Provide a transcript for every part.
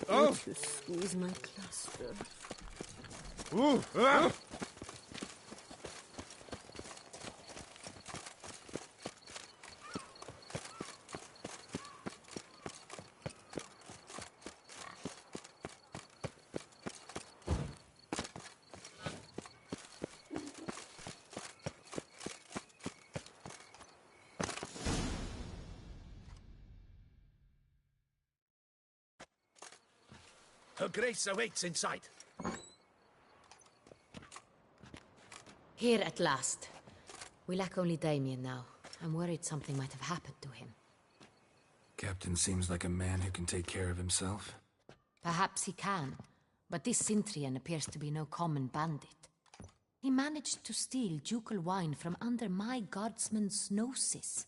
Oh! You squeeze my cluster. Ooh! Ah! Her Grace awaits inside. Here at last. We lack only Damien now. I'm worried something might have happened to him. Captain seems like a man who can take care of himself. Perhaps he can, but this Cintrian appears to be no common bandit. He managed to steal ducal wine from under my guardsman's noses.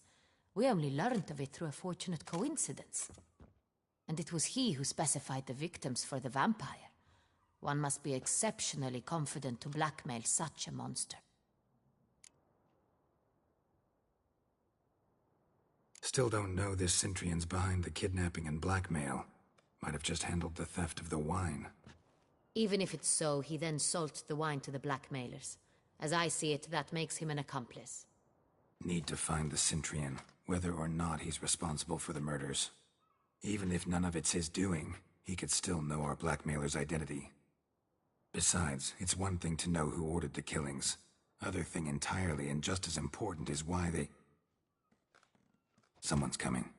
We only learned of it through a fortunate coincidence. And it was he who specified the victims for the vampire. One must be exceptionally confident to blackmail such a monster. Still don't know this Cintrian's behind the kidnapping and blackmail. Might have just handled the theft of the wine. Even if it's so, he then sold the wine to the blackmailers. As I see it, that makes him an accomplice. Need to find the Cintrian, whether or not he's responsible for the murders. Even if none of it's his doing, he could still know our blackmailer's identity. Besides, it's one thing to know who ordered the killings. Other thing entirely, and just as important, is why they... Someone's coming.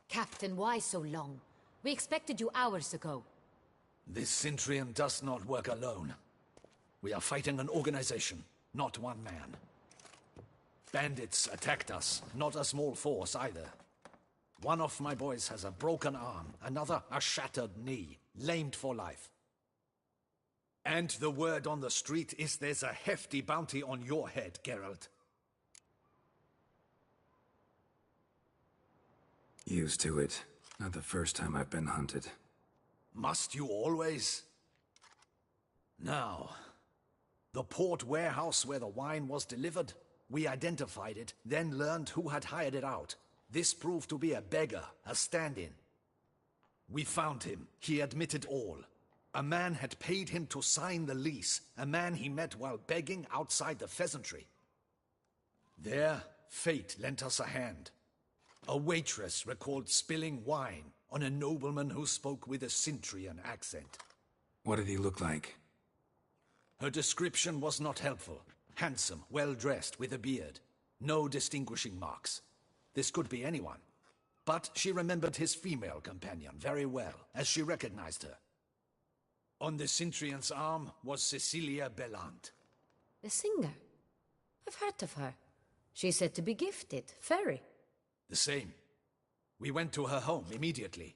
Captain, why so long? We expected you hours ago. This Cintrian does not work alone. We are fighting an organization, not one man. Bandits attacked us, not a small force either. One of my boys has a broken arm, another a shattered knee, lamed for life. And the word on the street is there's a hefty bounty on your head, Geralt. Used to it. Not the first time I've been hunted. Must you always? Now, the port warehouse where the wine was delivered, we identified it, then learned who had hired it out. This proved to be a beggar, a stand-in. We found him. He admitted all. A man had paid him to sign the lease, a man he met while begging outside the pheasantry. There, fate lent us a hand. A waitress recalled spilling wine on a nobleman who spoke with a Cintrian accent. What did he look like? Her description was not helpful. Handsome, well-dressed, with a beard. No distinguishing marks. This could be anyone. But she remembered his female companion very well, as she recognized her. On the Cintrian's arm was Cecilia Bellant. The singer? I've heard of her. She's said to be gifted, fairy. The same. We went to her home immediately.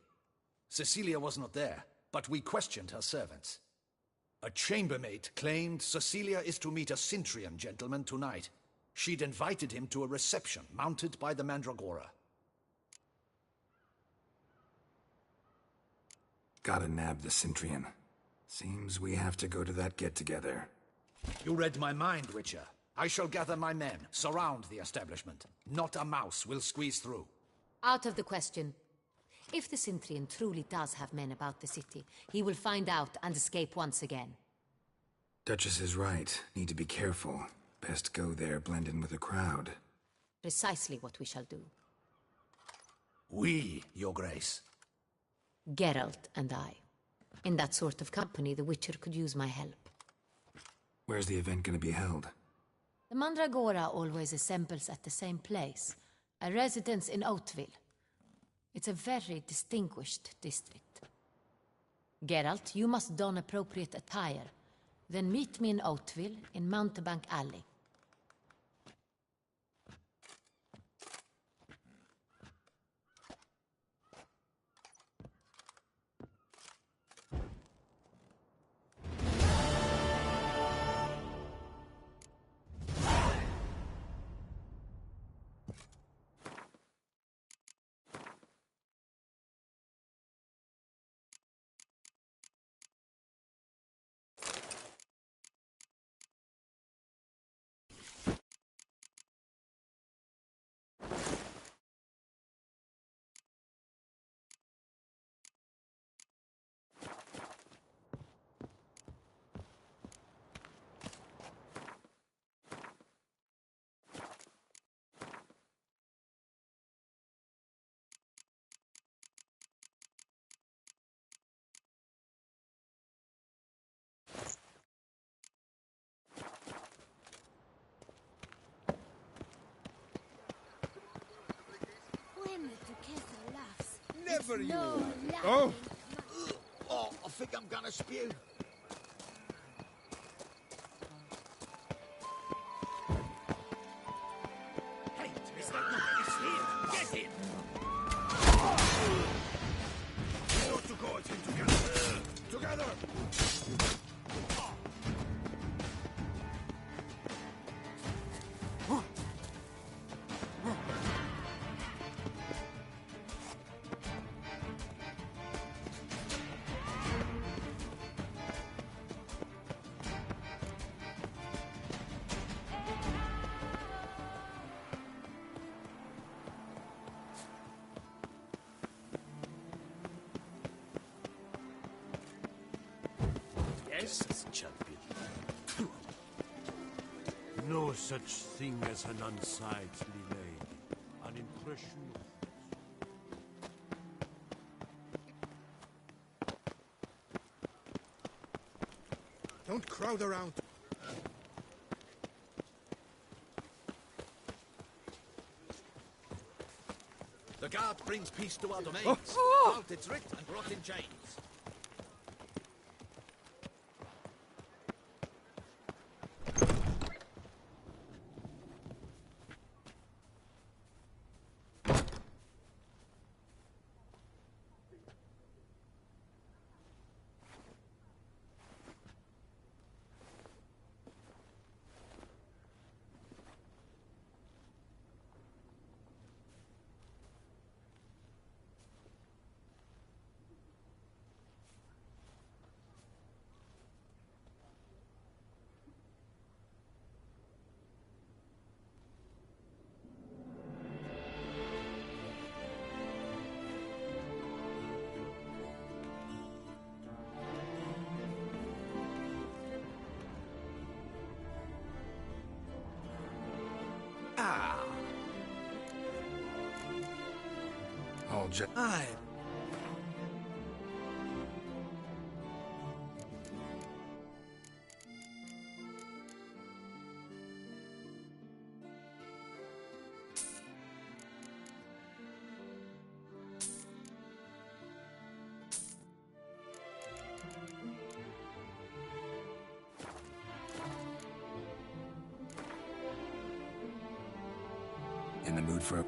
Cecilia was not there, but we questioned her servants. A chambermaid claimed Cecilia is to meet a Cintrian gentleman tonight. She'd invited him to a reception mounted by the Mandragora. Gotta nab the Cintrian. Seems we have to go to that get-together. You read my mind, Witcher. I shall gather my men, surround the establishment. Not a mouse will squeeze through. Out of the question. If the Cintrian truly does have men about the city, he will find out and escape once again. Duchess is right. Need to be careful. Best go there, blend in with the crowd. Precisely what we shall do. We, Your Grace. Geralt and I. In that sort of company, the Witcher could use my help. Where's the event gonna be held? The Mandragora always assembles at the same place, a residence in Oatville. It's a very distinguished district. Geralt, you must don appropriate attire. Then meet me in Oatville, in Mountebank Alley. Jamais the Duchessa laughs. Never you. No laughing. Oh! Oh, I think I'm gonna spew. Hey, Mr. It's here. Get in. We ought to go at him together. Together. Yes, champion. No such thing as an unsightly lady. An impression. Don't crowd around. The guard brings peace to our domains. Out it's ripped and brought in chains. All just... Aye. In the mood for a...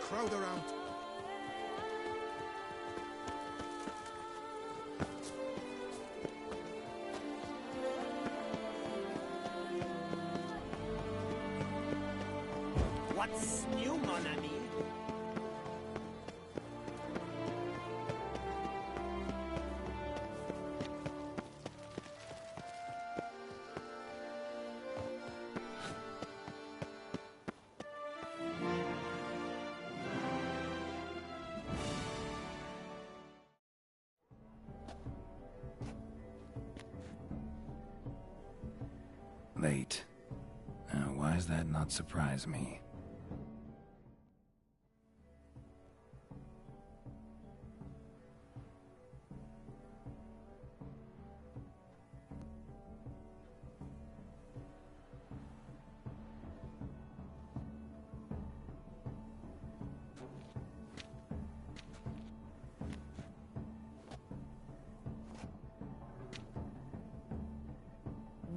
crowd around. What's new, mon ami? Late. Why does that not surprise me?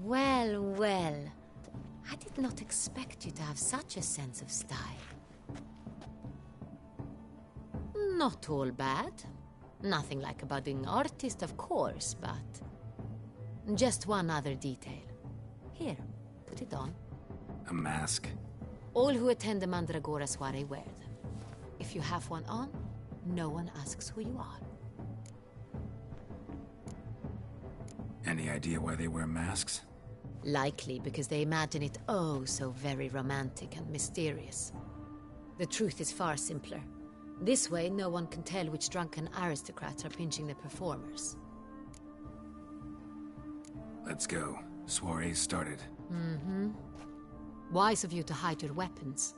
Well, well. I did not expect you to have such a sense of style. Not all bad. Nothing like a budding artist, of course, but... just one other detail. Here, put it on. A mask? All who attend the Mandragora soiree wear them. If you have one on, no one asks who you are. Any idea why they wear masks? Likely because they imagine it oh so very romantic and mysterious. The truth is far simpler. This way, no one can tell which drunken aristocrats are pinching the performers. Let's go. Soiree's started. Mm-hmm. Wise of you to hide your weapons.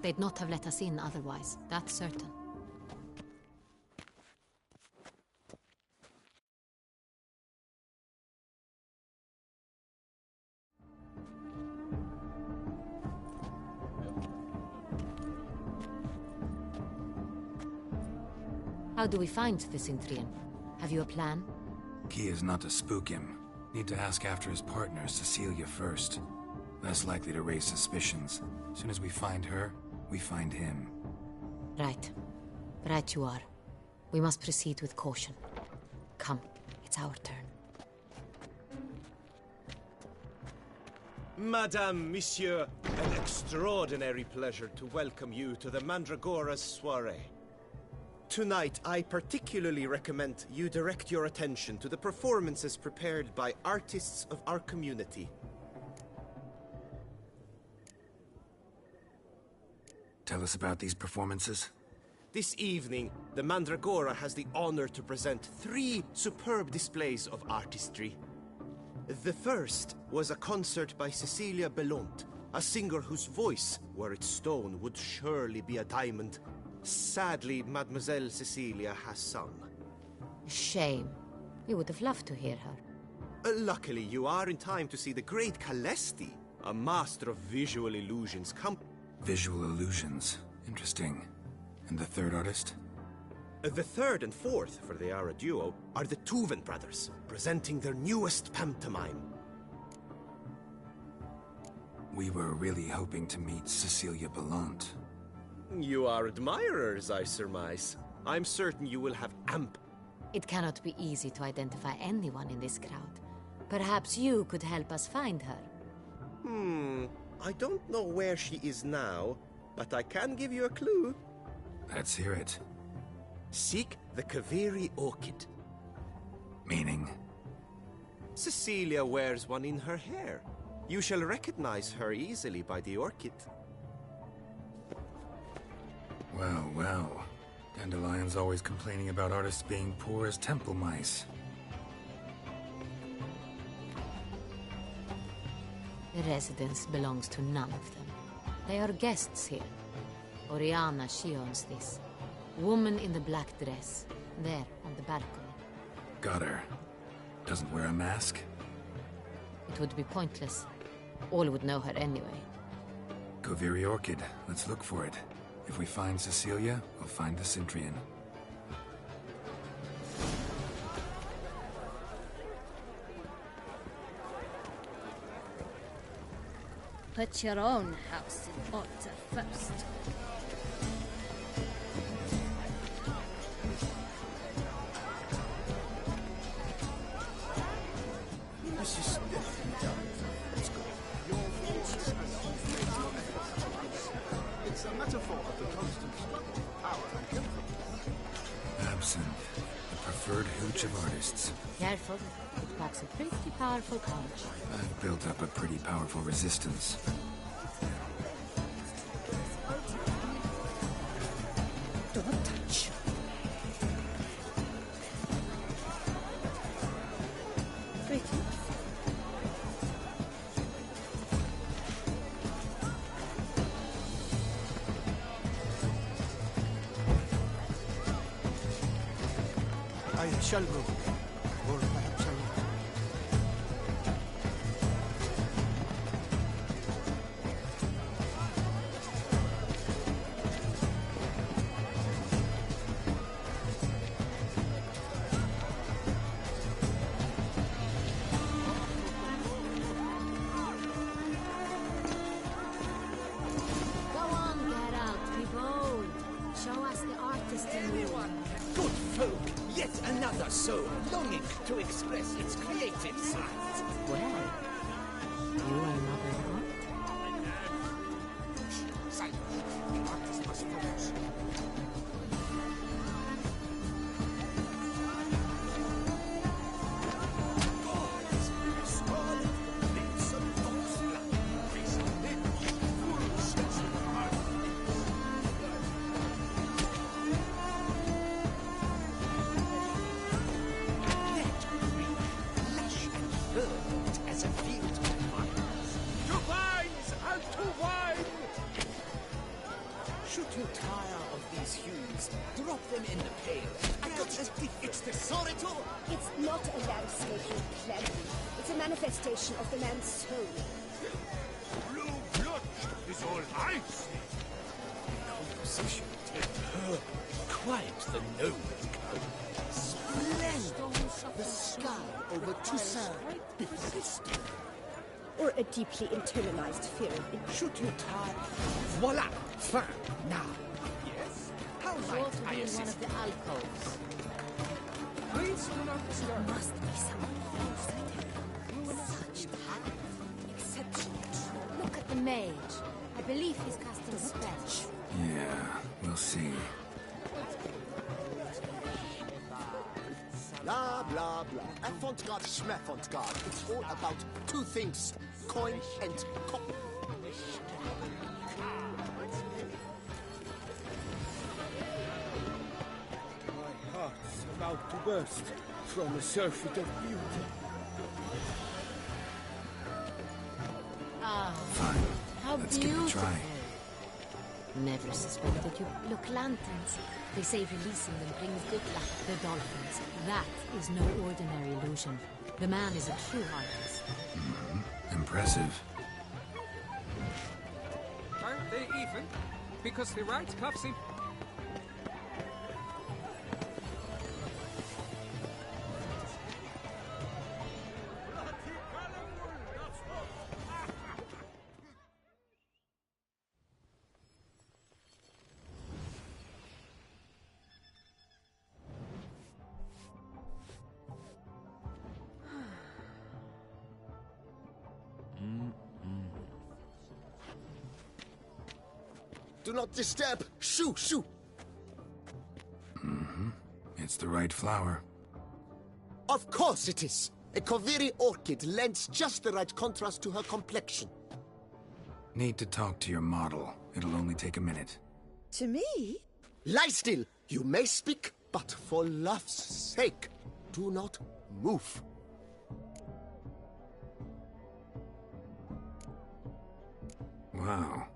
They'd not have let us in otherwise, that's certain. How do we find the Cintrian? Have you a plan? Key is not to spook him. Need to ask after his partner, Cecilia, first. Less likely to raise suspicions. As soon as we find her, we find him. Right. Right you are. We must proceed with caution. Come, it's our turn. Madame, Monsieur, an extraordinary pleasure to welcome you to the Mandragora's soiree. Tonight, I particularly recommend you direct your attention to the performances prepared by artists of our community. Tell us about these performances. This evening, the Mandragora has the honor to present 3 superb displays of artistry. The first was a concert by Cecilia Bellont, a singer whose voice, were it stone, would surely be a diamond. Sadly, Mademoiselle Cecilia has sung. Shame. We would have loved to hear her. Luckily, you are in time to see the great Calesti, a master of visual illusions. Visual illusions. Interesting. And the third artist? The third and fourth, for they are a duo, are the Tuven brothers, presenting their newest pantomime. We were really hoping to meet Cecilia Bellont. You are admirers, I surmise. I'm certain you will have It cannot be easy to identify anyone in this crowd. Perhaps you could help us find her. I don't know where she is now, but I can give you a clue. Let's hear it. Seek the Kaviri orchid. Meaning? Cecilia wears one in her hair. You shall recognize her easily by the orchid. Well, well. Dandelion's always complaining about artists being poor as temple mice. The residence belongs to none of them. They are guests here. Oriana, she owns this. Woman in the black dress, there on the balcony. Got her. Doesn't wear a mask? It would be pointless. All would know her anyway. Kaviri Orchid. Let's look for it. If we find Cecilia, we'll find the Cintrian. Put your own house in order first. Hooch of artists. Careful. It packs a pretty powerful punch. I've built up a pretty powerful resistance. Don't touch. Pretty. I shall go. Or perhaps I will. Go on, Geralt. Be bold. Show us the artist in you. Good folk, yet another soul longing to express its creative side. Well, you are not alone. Silence. The artist must focus. As a field of vines. To vines and to wine! Should you tire of these hues, drop them in the pail. It's the Sorito! It's not a landscape you plan. It's a manifestation of the man's soul. Blue blood is all I see. Composition her quite the noble color. Splendid! The sky over Toussaint befested. Or a deeply internalized fear in Should you tire? Voila! Fine. Now. Yes? How Sure might to I be in one assist? of the alcoves. Please do not disturb. must be someone else. Such talent. Exceptional. Look at the mage. I believe he's casting spells. Yeah, we'll see. Blah, blah, blah. Avant-garde, schmavant-garde. It's all about two things. Coin and copper. My heart's about to burst from a surfeit of beauty. Ah, Fine. how Let's give it a beautiful. try. Never suspected you. Look, lanterns. They say releasing them brings good luck. The dolphins. That is no ordinary illusion. The man is a true artist. Impressive. Aren't they even? Because the right cuff seem... Do not disturb. Shoo, shoo. It's the right flower. Of course it is. A Koviri orchid lends just the right contrast to her complexion. Need to talk to your model. It'll only take a minute. To me? Lie still. You may speak, but for love's sake, do not move. Wow.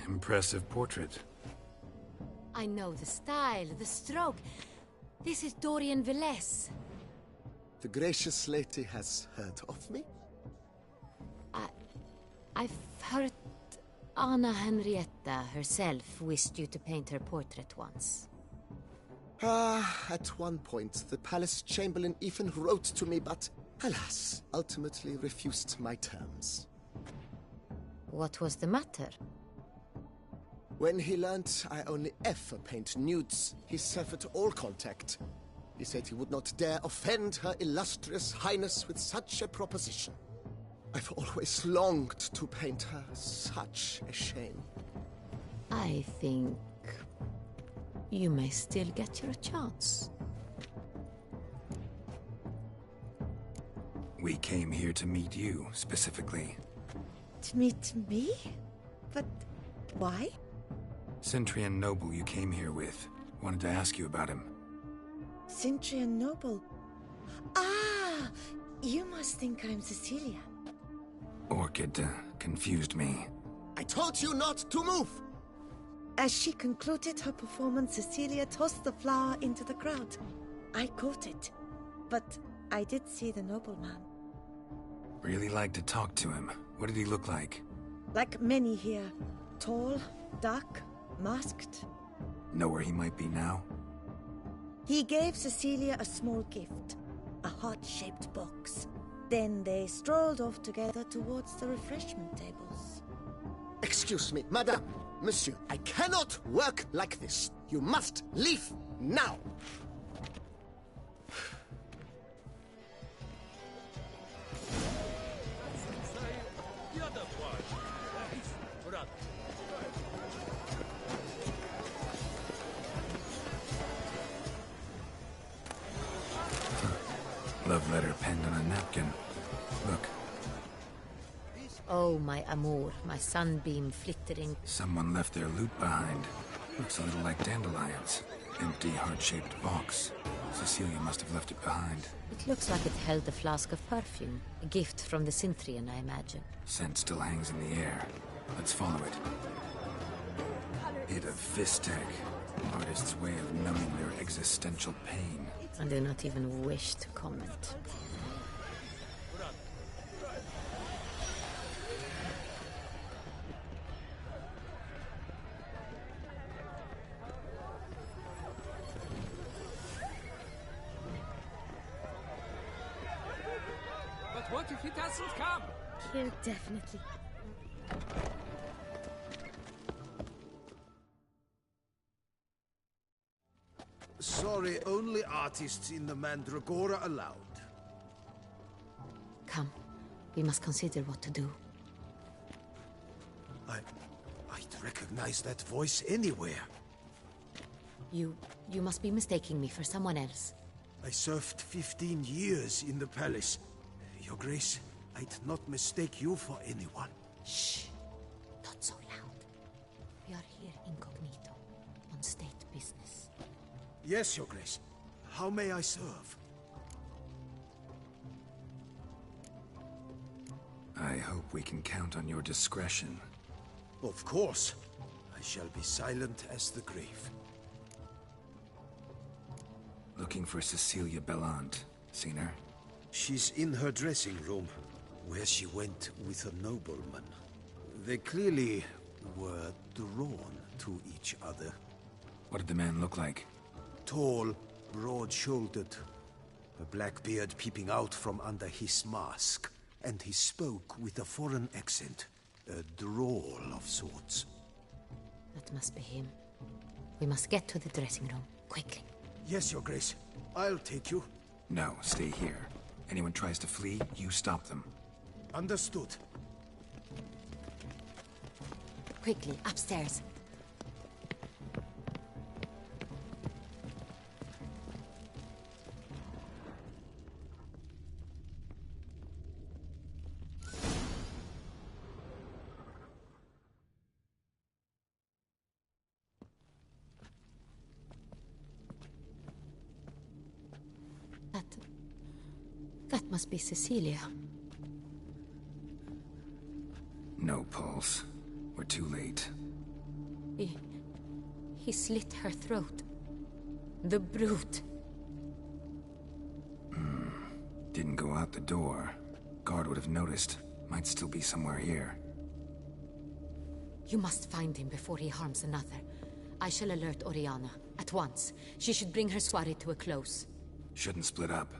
Impressive portrait. I know the style, the stroke. This is Dorian Velez. The gracious lady has heard of me? I've heard Anna Henrietta herself wished you to paint her portrait once. At one point, the palace chamberlain even wrote to me, but alas, ultimately refused my terms. What was the matter? When he learnt I only ever paint nudes, he severed all contact. He said he would not dare offend her illustrious highness with such a proposition. I've always longed to paint her. Such a shame. I think you may still get your chance. We came here to meet you, specifically. To meet me? But why? Cintrian noble you came here with. Wanted to ask you about him. Cintrian noble? Ah! You must think I'm Cecilia. Orchid confused me. I told you not to move! As she concluded her performance, Cecilia tossed the flower into the crowd. I caught it, but I did see the nobleman. Really like to talk to him. What did he look like? Like many here. Tall, dark, masked. Know where he might be now? He gave Cecilia a small gift, a heart-shaped box. Then they strolled off together towards the refreshment tables. Excuse me, madame, monsieur, I cannot work like this. You must leave now. Love letter penned on a napkin. Look. Oh, my amour, my sunbeam flittering. Someone left their loot behind. Looks a little like dandelions. Empty, heart-shaped box. Cecilia must have left it behind. It looks like it held a flask of perfume. A gift from the Cintrian, I imagine. Scent still hangs in the air. Let's follow it. Hit of Vistek. Artist's way of numbing their existential pain. I do not even wish to comment. But what if he doesn't come? He'll definitely. Sorry, only artists in the Mandragora allowed. Come, we must consider what to do. I'd recognize that voice anywhere. You must be mistaking me for someone else. I served 15 years in the palace. Your Grace, I'd not mistake you for anyone. Shh! Not so loud. We are here incognito, on state business. Yes, Your Grace. How may I serve? I hope we can count on your discretion. Of course. I shall be silent as the grave. Looking for Cecilia Bellant. Seen her? She's in her dressing room, where she went with a nobleman. They clearly were drawn to each other. What did the man look like? Tall, broad-shouldered, a black beard peeping out from under his mask, and he spoke with a foreign accent, a drawl of sorts. That must be him. We must get to the dressing room, quickly. Yes, Your Grace. I'll take you. No, stay here. Anyone tries to flee, you stop them. Understood. Quickly, upstairs. That must be Cecilia. No pulse. We're too late. He slit her throat. The brute. Didn't go out the door. Guard would have noticed. Might still be somewhere here. You must find him before he harms another. I shall alert Oriana. At once. She should bring her soirée to a close. Shouldn't split up.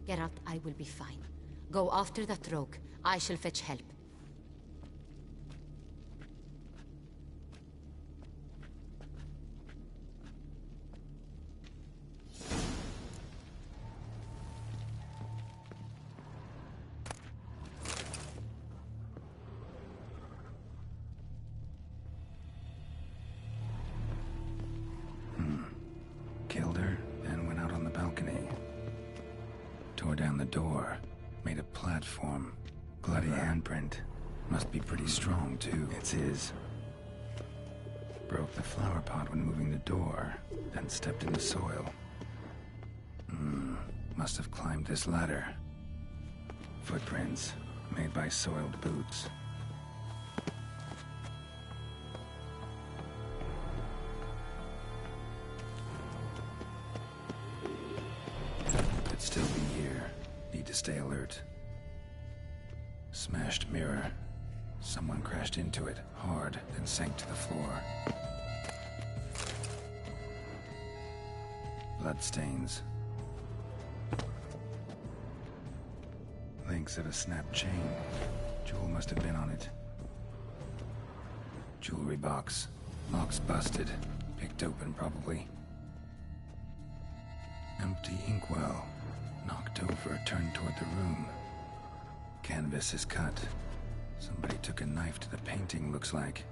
Geralt, I will be fine. Go after that rogue. I shall fetch help. Killed her, and went out on the balcony. Tore down the door. Made a platform. Bloody handprint. Must be pretty strong, too. It's his. Broke the flower pot when moving the door, then stepped in the soil. Must have climbed this ladder. Footprints, made by soiled boots. Could still be here. Need to stay alert. Smashed mirror. Someone crashed into it, hard, then sank to the floor. Bloodstains. Links of a snapped chain. Jewel must have been on it. Jewelry box. Lock's busted. Picked open, probably. Empty inkwell. Knocked over, turned toward the room. Canvas is cut. Somebody took a knife to the painting, looks like.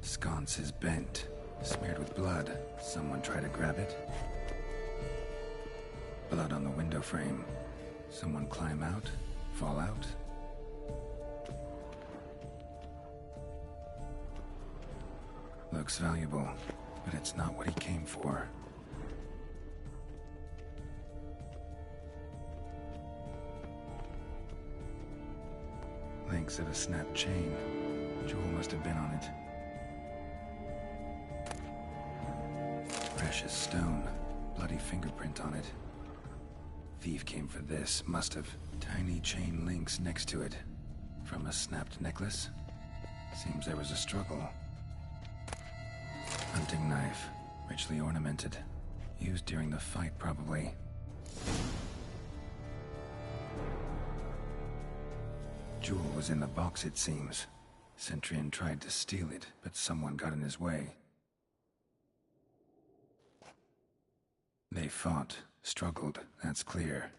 Sconce is bent, smeared with blood. Someone tried to grab it. Blood on the window frame. Someone climb out, fall out. Looks valuable, but it's not what he came for. Links of a snapped chain. Jewel must have been on it. Precious stone. Bloody fingerprint on it. Thief came for this, must have. Tiny chain links next to it. From a snapped necklace? Seems there was a struggle. Hunting knife. Richly ornamented. Used during the fight, probably. Jewel was in the box, it seems. Centurion tried to steal it, but someone got in his way. They fought, struggled, that's clear.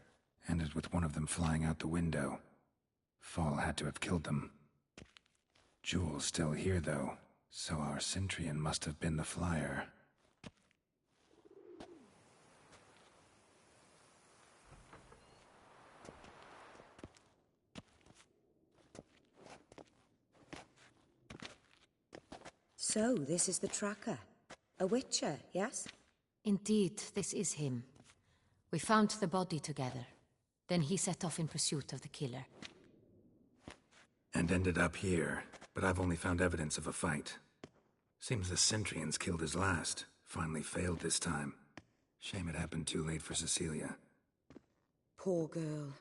Ended with one of them flying out the window. Fall had to have killed them. Jewel's still here, though, so our Centurion must have been the flyer. So, this is the tracker. A Witcher, yes? Indeed, this is him. We found the body together. Then he set off in pursuit of the killer. And ended up here, but I've only found evidence of a fight. Seems the Centurions killed his last. Finally failed this time. Shame it happened too late for Cecilia. Poor girl.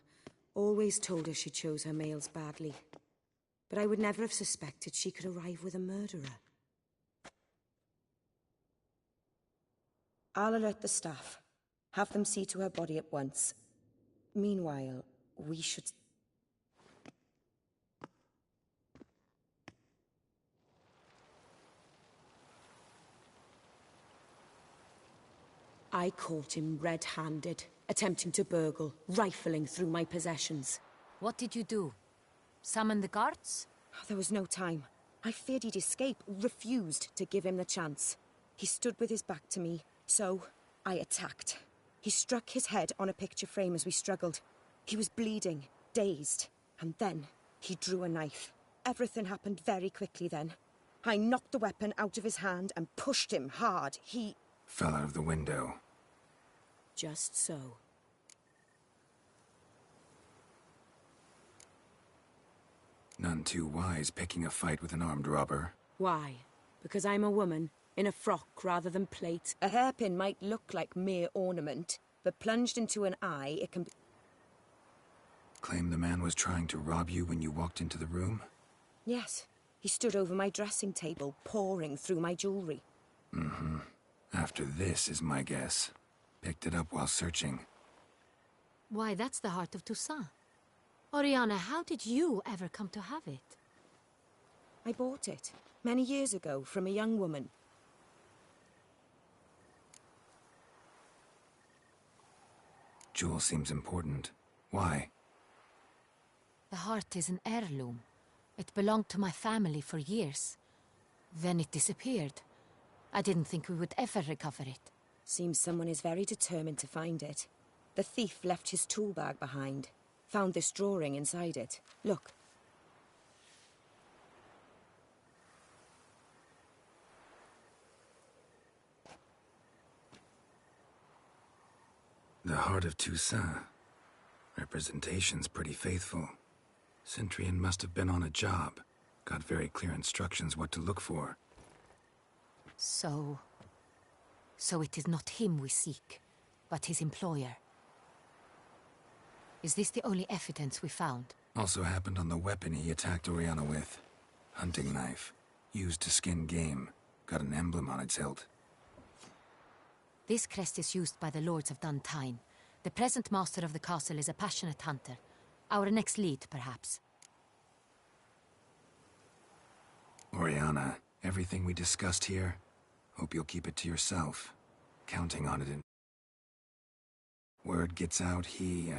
Always told her she chose her males badly. But I would never have suspected she could arrive with a murderer. I'll alert the staff. Have them see to her body at once. Meanwhile, we should... I caught him red-handed, attempting to burgle, rifling through my possessions. What did you do? Summon the guards? There was no time. I feared he'd escape, refused to give him the chance. He stood with his back to me, so I attacked. He struck his head on a picture frame as we struggled. He was bleeding, dazed, and then he drew a knife. Everything happened very quickly then. I knocked the weapon out of his hand and pushed him hard. He... fell out of the window. Just so. None too wise picking a fight with an armed robber. Why? Because I'm a woman, in a frock rather than plate. A hairpin might look like mere ornament, but plunged into an eye, it can be... Claim the man was trying to rob you when you walked into the room? Yes. He stood over my dressing table, pouring through my jewelry. Mm-hmm. After this is my guess. Picked it up while searching. Why, that's the heart of Toussaint. Oriana, how did you ever come to have it? I bought it, many years ago, from a young woman. Jewel seems important. Why? The heart is an heirloom. It belonged to my family for years. Then it disappeared. I didn't think we would ever recover it. Seems someone is very determined to find it. The thief left his tool bag behind. Found this drawing inside it. Look. The Heart of Toussaint. Representation's pretty faithful. Centurion must have been on a job. Got very clear instructions what to look for. So it is not him we seek, but his employer. Is this the only evidence we found? Also happened on the weapon he attacked Oriana with. Hunting knife. Used to skin game. Got an emblem on its hilt. This crest is used by the Lords of Duntine. The present master of the castle is a passionate hunter. Our next lead, perhaps. Oriana, everything we discussed here, hope you'll keep it to yourself. Counting on it in... Word gets out he,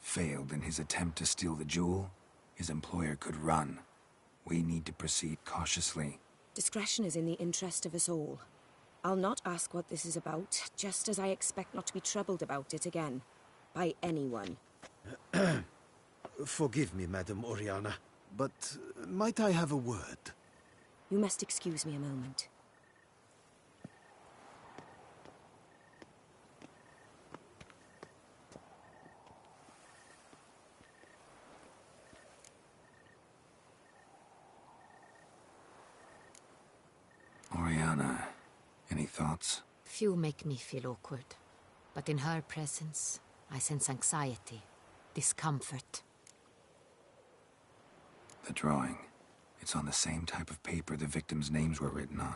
failed in his attempt to steal the jewel. His employer could run. We need to proceed cautiously. Discretion is in the interest of us all. I'll not ask what this is about, just as I expect not to be troubled about it again. By anyone. Forgive me, Madam Oriana, but might I have a word? You must excuse me a moment. Oriana, any thoughts? Few make me feel awkward, but in her presence, I sense anxiety, discomfort. The drawing. It's on the same type of paper the victims' names were written on.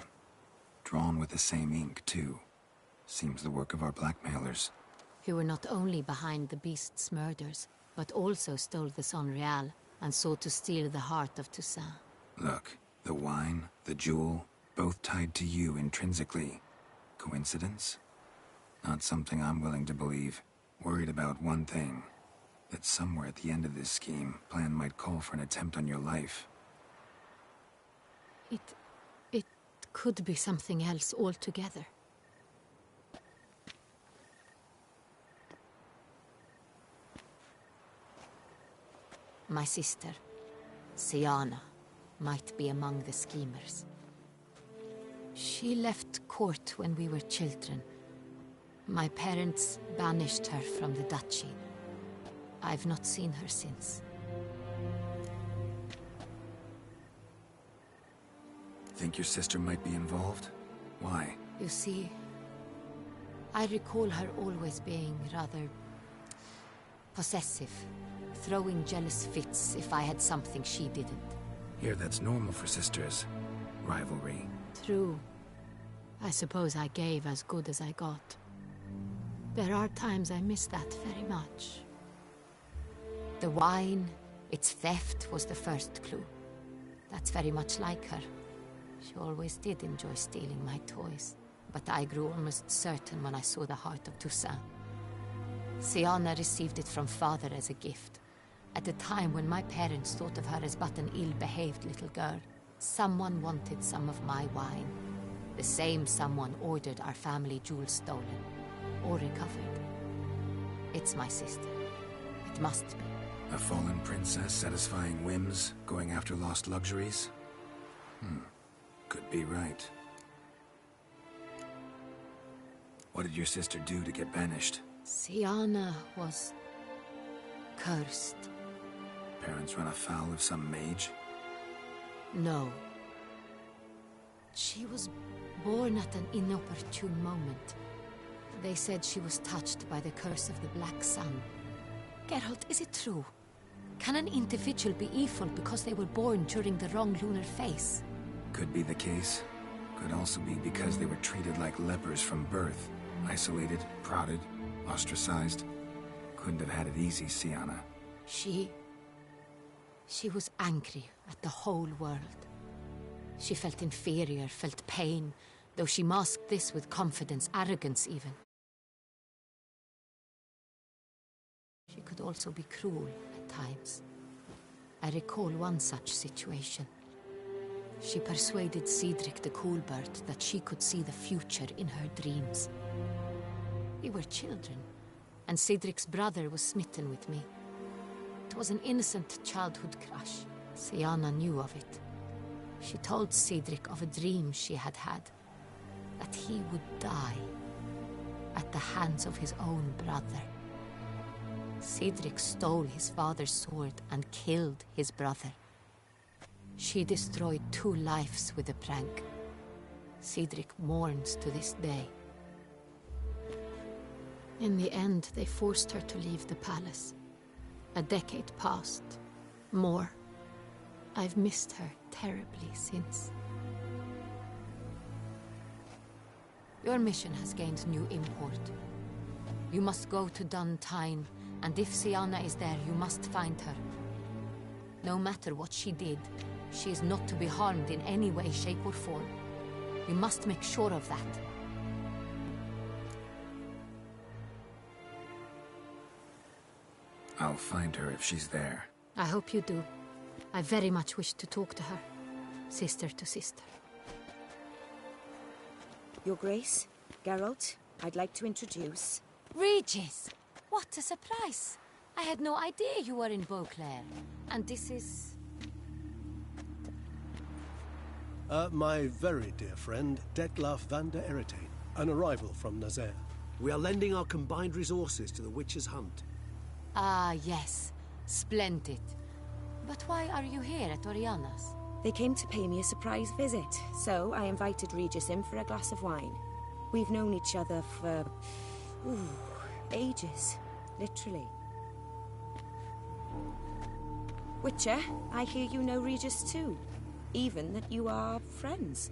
Drawn with the same ink, too. Seems the work of our blackmailers. Who were not only behind the beast's murders, but also stole the Son Real and sought to steal the heart of Toussaint. Look, the wine, the jewel, both tied to you intrinsically. Coincidence? Not something I'm willing to believe. Worried about one thing. That somewhere at the end of this scheme, plan might call for an attempt on your life. It could be something else altogether. My sister, Siana, might be among the schemers. She left court when we were children. My parents banished her from the duchy. I've not seen her since. Think your sister might be involved? Why? You see, I recall her always being rather possessive, throwing jealous fits if I had something she didn't. Here, that's normal for sisters. Rivalry. True. I suppose I gave as good as I got. There are times I miss that very much. The wine, its theft, was the first clue. That's very much like her. She always did enjoy stealing my toys, but I grew almost certain when I saw the heart of Toussaint. Siana received it from father as a gift. At a time when my parents thought of her as but an ill-behaved little girl, someone wanted some of my wine. The same someone ordered our family jewels stolen, or recovered. It's my sister. It must be. A fallen princess satisfying whims, going after lost luxuries? Could be right. What did your sister do to get banished? Siana was cursed. Parents run afoul of some mage? No. She was born at an inopportune moment. They said she was touched by the curse of the Black Sun. Geralt, is it true? Can an individual be evil because they were born during the wrong lunar phase? Could be the case. Could also be because they were treated like lepers from birth. Isolated, prodded, ostracized. Couldn't have had it easy, Siana. She was angry at the whole world. She felt inferior, felt pain, though she masked this with confidence, arrogance even. She could also be cruel at times. I recall one such situation. She persuaded Cedric the Coolbird that she could see the future in her dreams. We were children, and Cedric's brother was smitten with me. It was an innocent childhood crush. Syanna knew of it. She told Cedric of a dream she had had, that he would die at the hands of his own brother. Cedric stole his father's sword and killed his brother. She destroyed 2 lives with a prank. Cedric mourns to this day. In the end, they forced her to leave the palace. A decade passed. More. I've missed her terribly since. Your mission has gained new import. You must go to Dun Tine, and if Syanna is there, you must find her. No matter what she did, she is not to be harmed in any way, shape, or form. You must make sure of that. I'll find her if she's there. I hope you do. I very much wish to talk to her. Sister to sister. Your Grace, Geralt, I'd like to introduce... Regis! What a surprise! I had no idea you were in Beauclair. And this is... My very dear friend, Dettlaff van der Eretain, an arrival from Nazaire. We are lending our combined resources to the Witcher's hunt. Ah, yes. Splendid. But why are you here at Oriana's? They came to pay me a surprise visit, so I invited Regis in for a glass of wine. We've known each other for... ages. Literally. Witcher, I hear you know Regis too. Even that you are friends.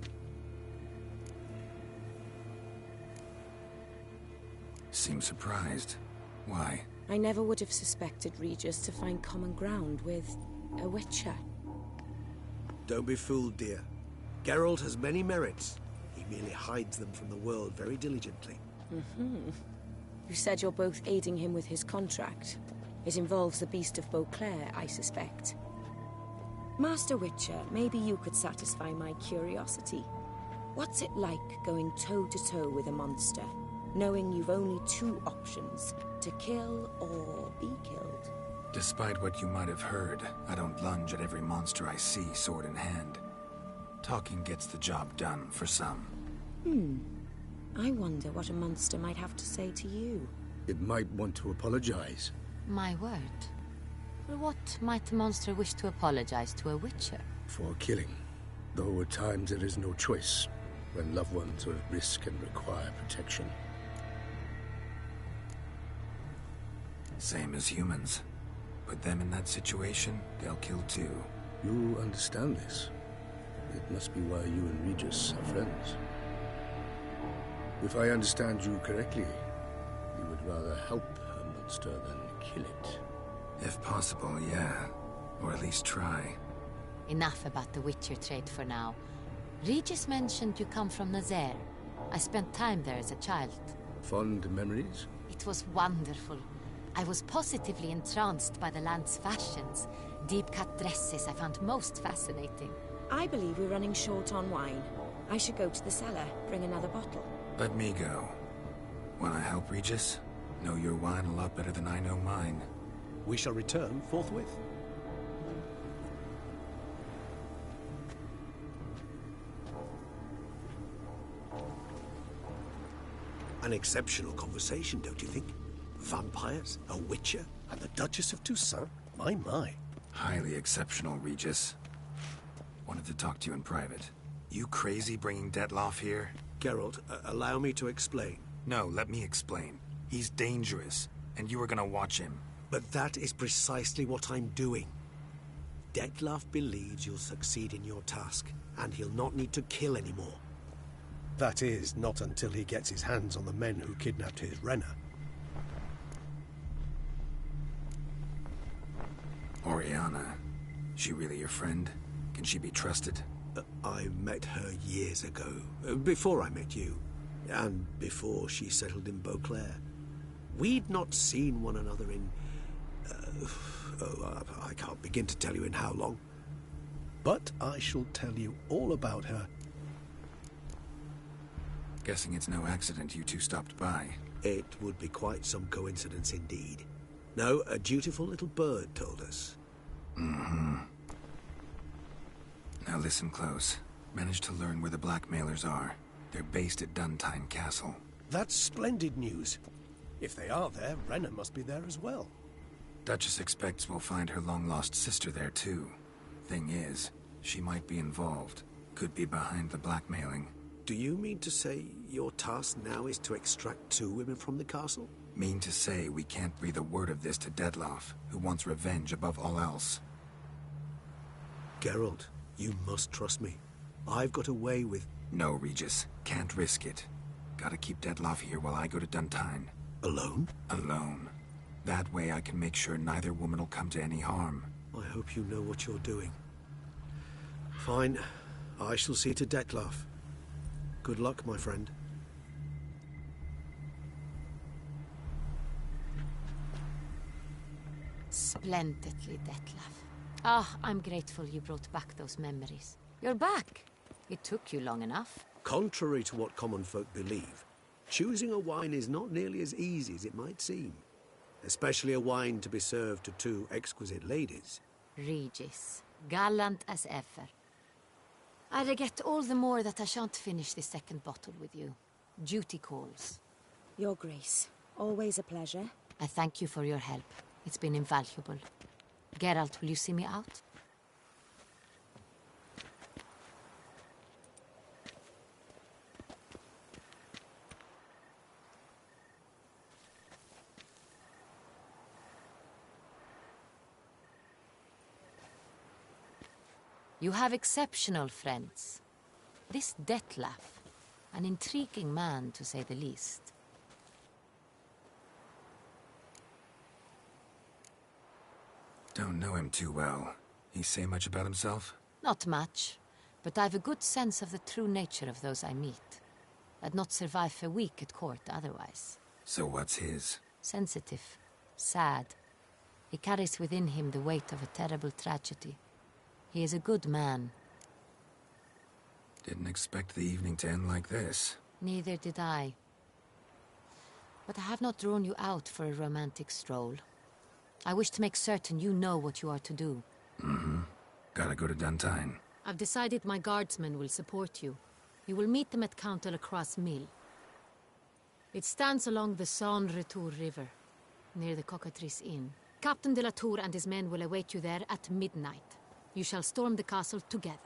Seem surprised. Why? I never would have suspected Regis to find common ground with a Witcher. Don't be fooled, dear. Geralt has many merits. He merely hides them from the world very diligently. You said you're both aiding him with his contract. It involves the Beast of Beauclair, I suspect. Master Witcher, maybe you could satisfy my curiosity. What's it like going toe-to-toe with a monster, knowing you've only 2 options, to kill or be killed? Despite what you might have heard, I don't lunge at every monster I see sword in hand. Talking gets the job done for some. I wonder what a monster might have to say to you. It might want to apologize. My word. For what might a monster wish to apologize to a Witcher? For killing. Though at times there is no choice, when loved ones are at risk and require protection. Same as humans. Put them in that situation, they'll kill too. You understand this. It must be why you and Regis are friends. If I understand you correctly, you would rather help a monster than kill it. If possible, yeah. Or at least try. Enough about the Witcher trade for now. Regis mentioned you come from Nazaire. I spent time there as a child. Fond memories? It was wonderful. I was positively entranced by the land's fashions. Deep-cut dresses I found most fascinating. I believe we're running short on wine. I should go to the cellar, bring another bottle. Let me go. Wanna help, Regis? Know your wine a lot better than I know mine. We shall return forthwith. An exceptional conversation, don't you think? Vampires, a Witcher, And the Duchess of Toussaint? My. Highly exceptional, Regis. Wanted to talk to you in private. You crazy bringing Dettlaff here? Geralt, allow me to explain. No, let me explain. He's dangerous, and you were gonna watch him. But that is precisely what I'm doing. Dettlaff believes you'll succeed in your task, and he'll not need to kill anymore. That is, not until he gets his hands on the men who kidnapped his Renna. Oriana. She really your friend? Can she be trusted? I met her years ago, before I met you, and before she settled in Beauclair. We'd not seen one another in... I can't begin to tell you in how long. But I shall tell you all about her. Guessing it's no accident you two stopped by. It would be quite some coincidence indeed. No, a dutiful little bird told us. Mm-hmm. Now listen close. Managed to learn where the blackmailers are. They're based at Duntine Castle. That's splendid news. If they are there, Renna must be there as well. Duchess expects we'll find her long-lost sister there, too. Thing is, she might be involved. Could be behind the blackmailing. Do you mean to say your task now is to extract 2 women from the castle? Mean to say we can't breathe a word of this to Dettlaff, who wants revenge above all else. Geralt, you must trust me. I've got away with... No, Regis. Can't risk it. Gotta keep Dettlaff here while I go to Duntine. Alone? Alone. That way I can make sure neither woman will come to any harm. I hope you know what you're doing. Fine. I shall see to Dettlaff. Good luck, my friend. Splendidly, Dettlaff. Ah, I'm grateful you brought back those memories. You're back. It took you long enough. Contrary to what common folk believe, choosing a wine is not nearly as easy as it might seem. Especially a wine to be served to 2 exquisite ladies. Regis, gallant as ever. I regret all the more that I shan't finish the second bottle with you. Duty calls. Your Grace, always a pleasure. I thank you for your help. It's been invaluable. Geralt, will you see me out? You have exceptional friends. This Dettlaff, an intriguing man to say the least. Don't know him too well. He say much about himself? Not much, but I've a good sense of the true nature of those I meet. I'd not survive a week at court otherwise. So what's his? Sensitive, sad. He carries within him the weight of a terrible tragedy. He is a good man. Didn't expect the evening to end like this. Neither did I. But I have not drawn you out for a romantic stroll. I wish to make certain you know what you are to do. Mm-hmm. Gotta go to Duntine. I've decided my guardsmen will support you. You will meet them at Count Delacroix' mill. It stands along the Saône-Retour River, near the Cockatrice Inn. Captain de la Tour and his men will await you there at midnight. You shall storm the castle together.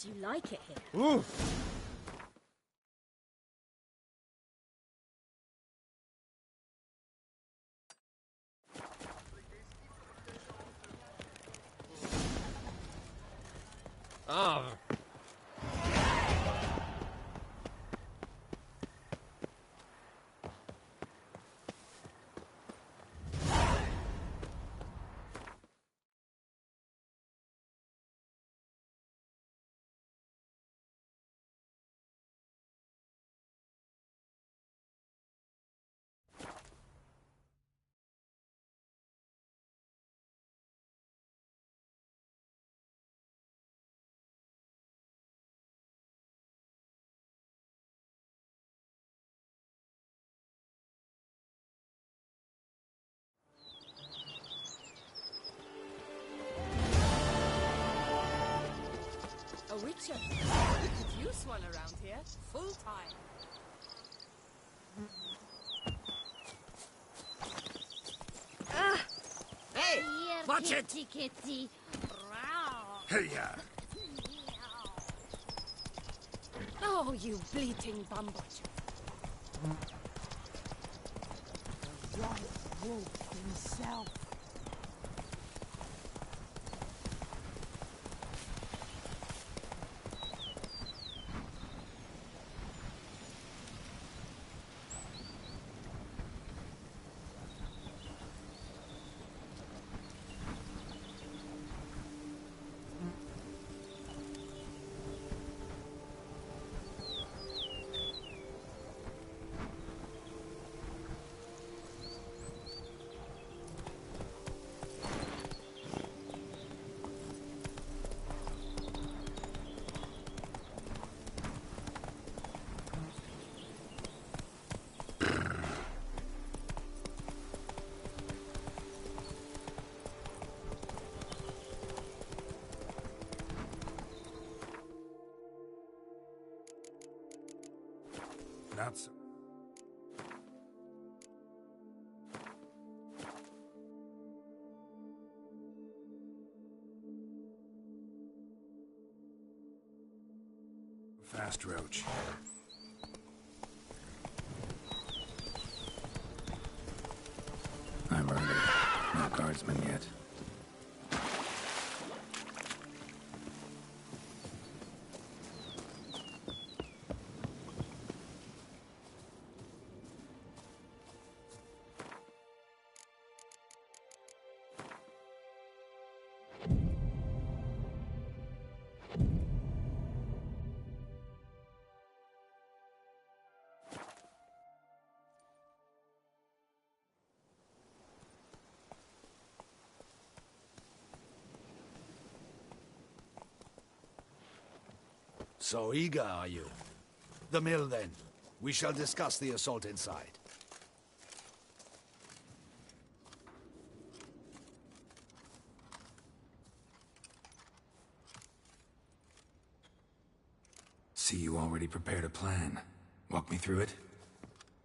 Do you like it here? Ooh. Ah. A witcher. We could use one around here, full time. Hey, watch it! Kitty. Hey-ya! Oh, you bleating bum butcher. The white wolf himself. not so... Fast, Roach. I'm early. No guardsman yet. So eager, are you? The mill, then. We shall discuss the assault inside. See, you already prepared a plan. Walk me through it?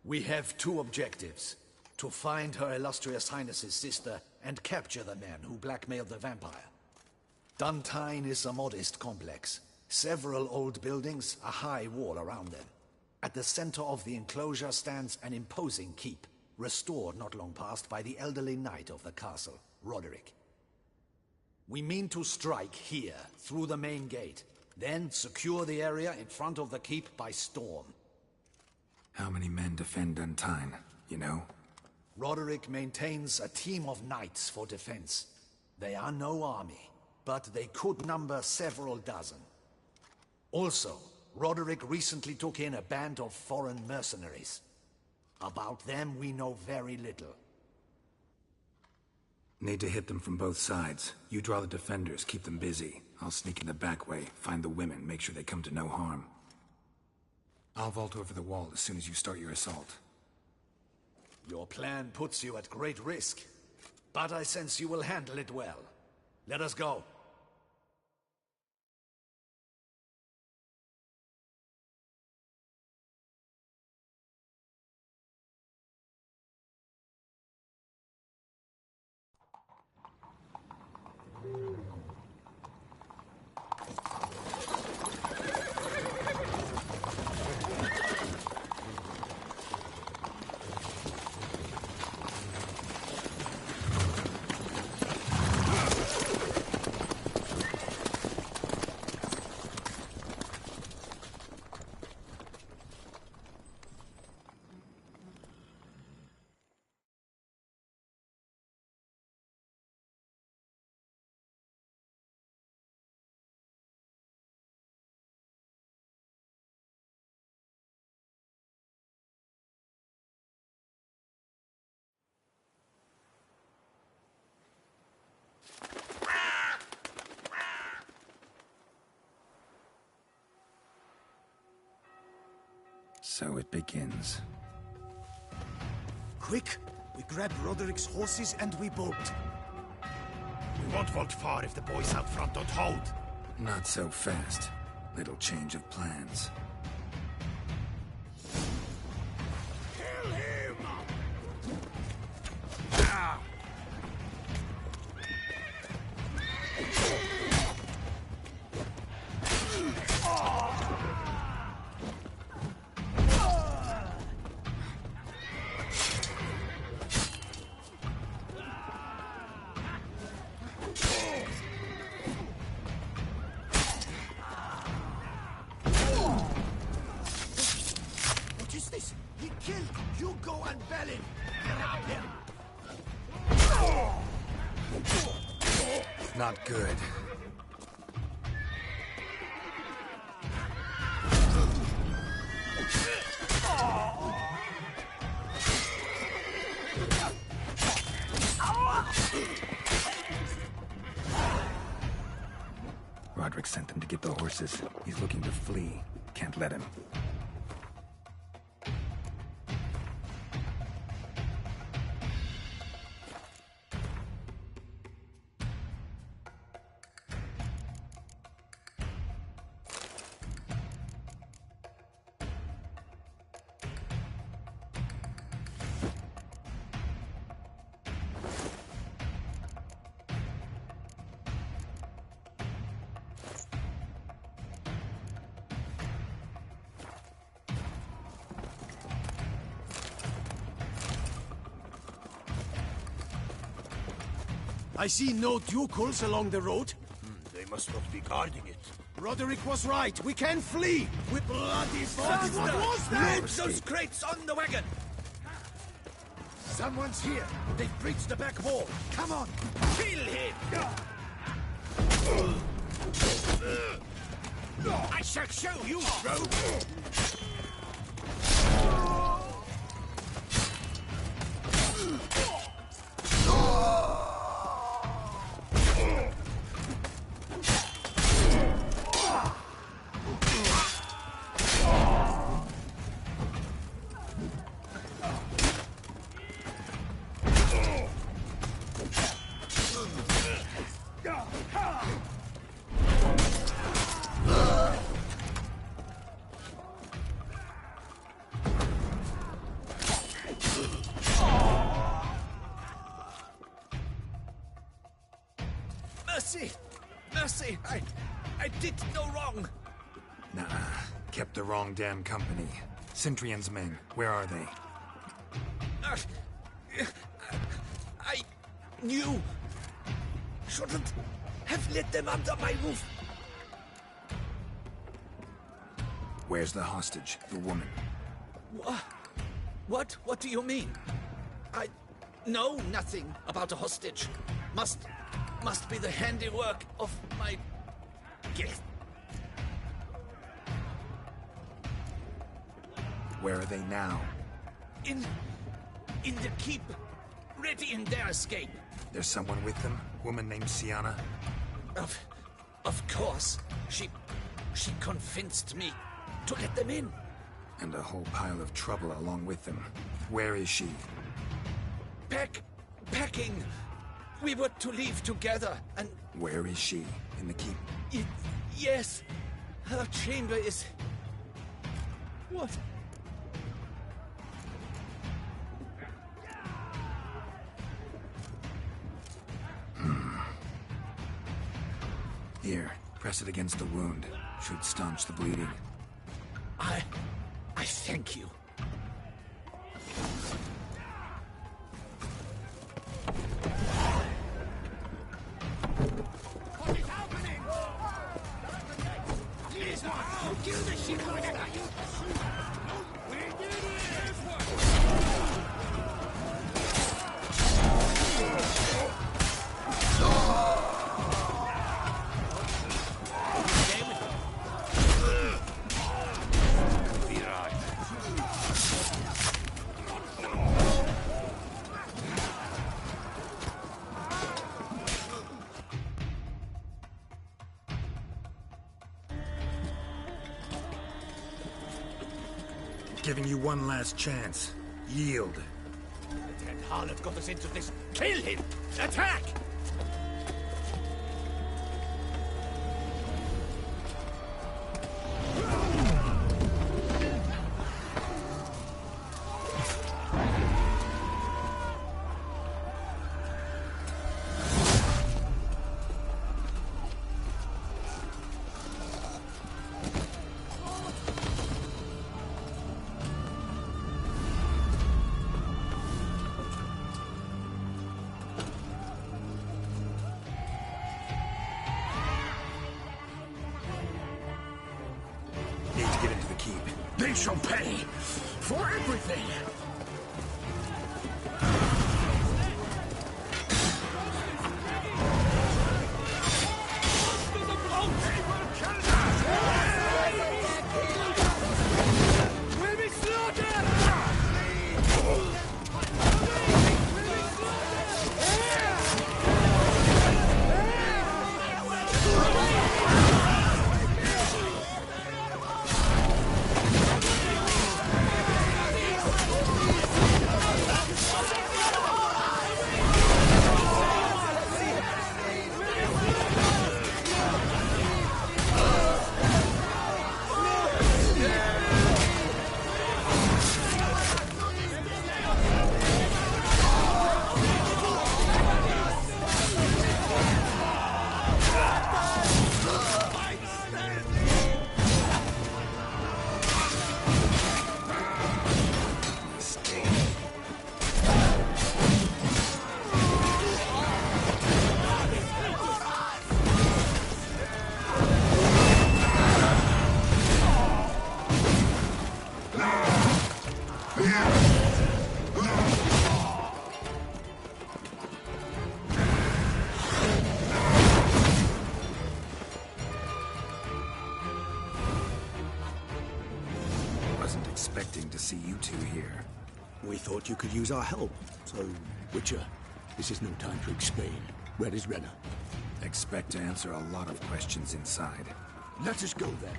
We have two objectives. To find Her Illustrious Highness's sister and capture the men who blackmailed the vampire. Duntine is a modest complex. Several old buildings, a high wall around them. At the center of the enclosure stands an imposing keep, restored not long past by the elderly knight of the castle, Roderick. We mean to strike here, through the main gate, then secure the area in front of the keep by storm. How many men defend Duntine, you know? Roderick maintains a team of knights for defense. They are no army, but they could number several dozen. Also, Roderick recently took in a band of foreign mercenaries. About them we know very little. Need to hit them from both sides. You draw the defenders, keep them busy. I'll sneak in the back way, find the women, make sure they come to no harm. I'll vault over the wall as soon as you start your assault. Your plan puts you at great risk, but I sense you will handle it well. Let us go. So it begins. Quick! We grab Roderick's horses and we bolt. We won't vault far if the boys out front don't hold. Not so fast. Little change of plans. Kill him! Not good. Roderick sent them to get the horses. He's looking to flee. Can't let him. I see no ducals along the road. They must not be guarding it. Roderick was right. We can flee. We bloody bodies. What was that? Load those crates on the wagon! Someone's here. They've breached the back wall. Come on. Kill him! I shall show you, rogue! Mercy! Mercy! I did no wrong! Nah, kept the wrong damn company. Cintrian's men, where are they? I knew. Shouldn't have let them under my roof. Where's the hostage, the woman? What? What do you mean? I know nothing about a hostage. Must be the handiwork of my guest. Where are they now? In the keep, ready in their escape. There's someone with them? Woman named Sienna? Of course. She convinced me to let them in. And a whole pile of trouble along with them. Where is she? Packing. We were to leave together, and... Where is she? In the keep? Yes. Her chamber is... What? Here, press it against the wound. Should staunch the bleeding. I thank you. What is happening? Please, one! Kill the shit out of that! We did it! Giving you one last chance. Yield. That harlot got us into this. Kill him! Attack! They shall pay for everything! We'll be slaughtered! expecting to see you two here. We thought you could use our help, so... Witcher, this is no time to explain. Where is Renna? Expect to answer a lot of questions inside. Let us go then.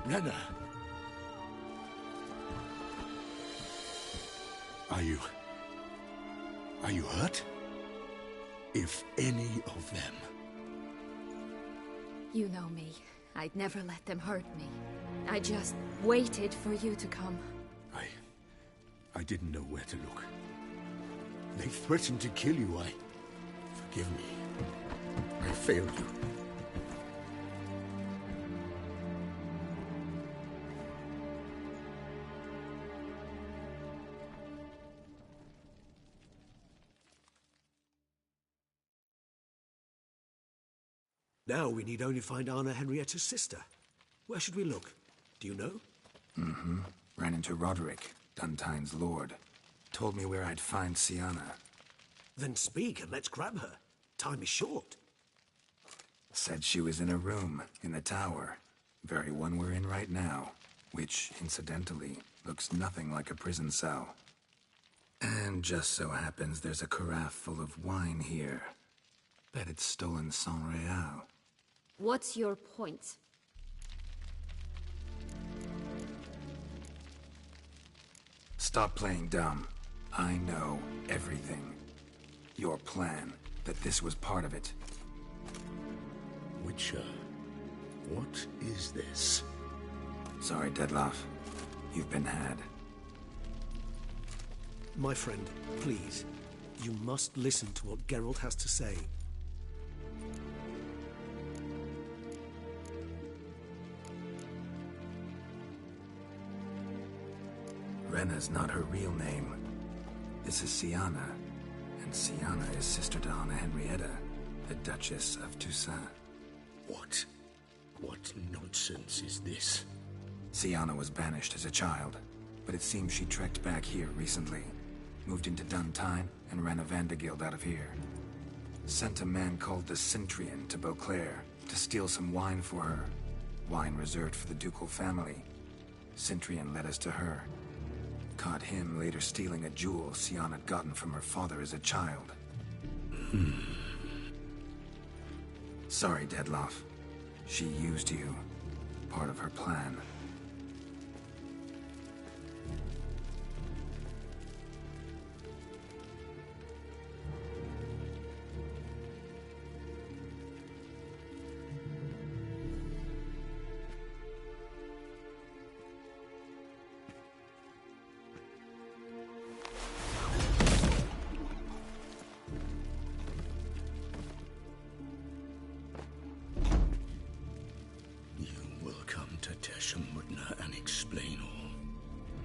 Renna! Are you hurt? If any of them... You know me. I'd never let them hurt me. I just waited for you to come. I didn't know where to look. They threatened to kill you. Forgive me. I failed you. Now we need only find Anna Henrietta's sister. Where should we look? Do you know? Mm-hmm. Ran into Roderick, Duntine's lord. Told me where I'd find Siana. Then speak and let's grab her. Time is short. Said she was in a room in the tower. Very one we're in right now. Which, incidentally, looks nothing like a prison cell. And just so happens there's a carafe full of wine here. Bet it's stolen San Real. What's your point? Stop playing dumb. I know everything. Your plan, that this was part of it. Witcher, what is this? Sorry, Dettlaff. You've been had. My friend, please. You must listen to what Geralt has to say. Renna's not her real name. This is Siana, and Siana is sister to Anna Henrietta, the Duchess of Toussaint. What nonsense is this? Siana was banished as a child, but it seems she trekked back here recently. Moved into Duntine and ran a Vandergild out of here. Sent a man called the Cintrian to Beauclair to steal some wine for her. Wine reserved for the ducal family. Cintrian led us to her. Caught him later stealing a jewel Siana had gotten from her father as a child. Sorry, Dettlaff. She used you. Part of her plan.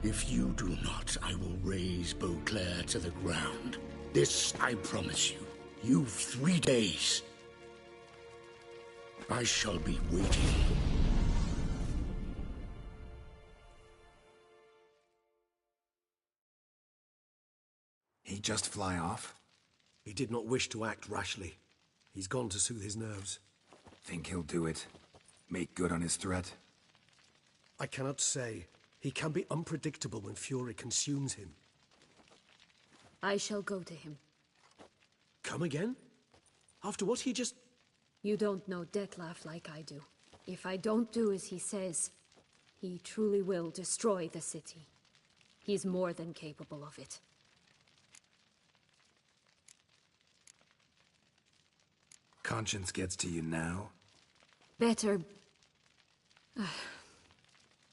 If you do not, I will raze Beauclair to the ground. This I promise you. You've 3 days. I shall be waiting. He just fly off? He did not wish to act rashly. He's gone to soothe his nerves. Think he'll do it? Make good on his threat? I cannot say. He can be unpredictable when fury consumes him. I shall go to him. Come again? After what he just... You don't know Dettlaff like I do. If I don't do as he says, he truly will destroy the city. He's more than capable of it. Conscience gets to you now? Better...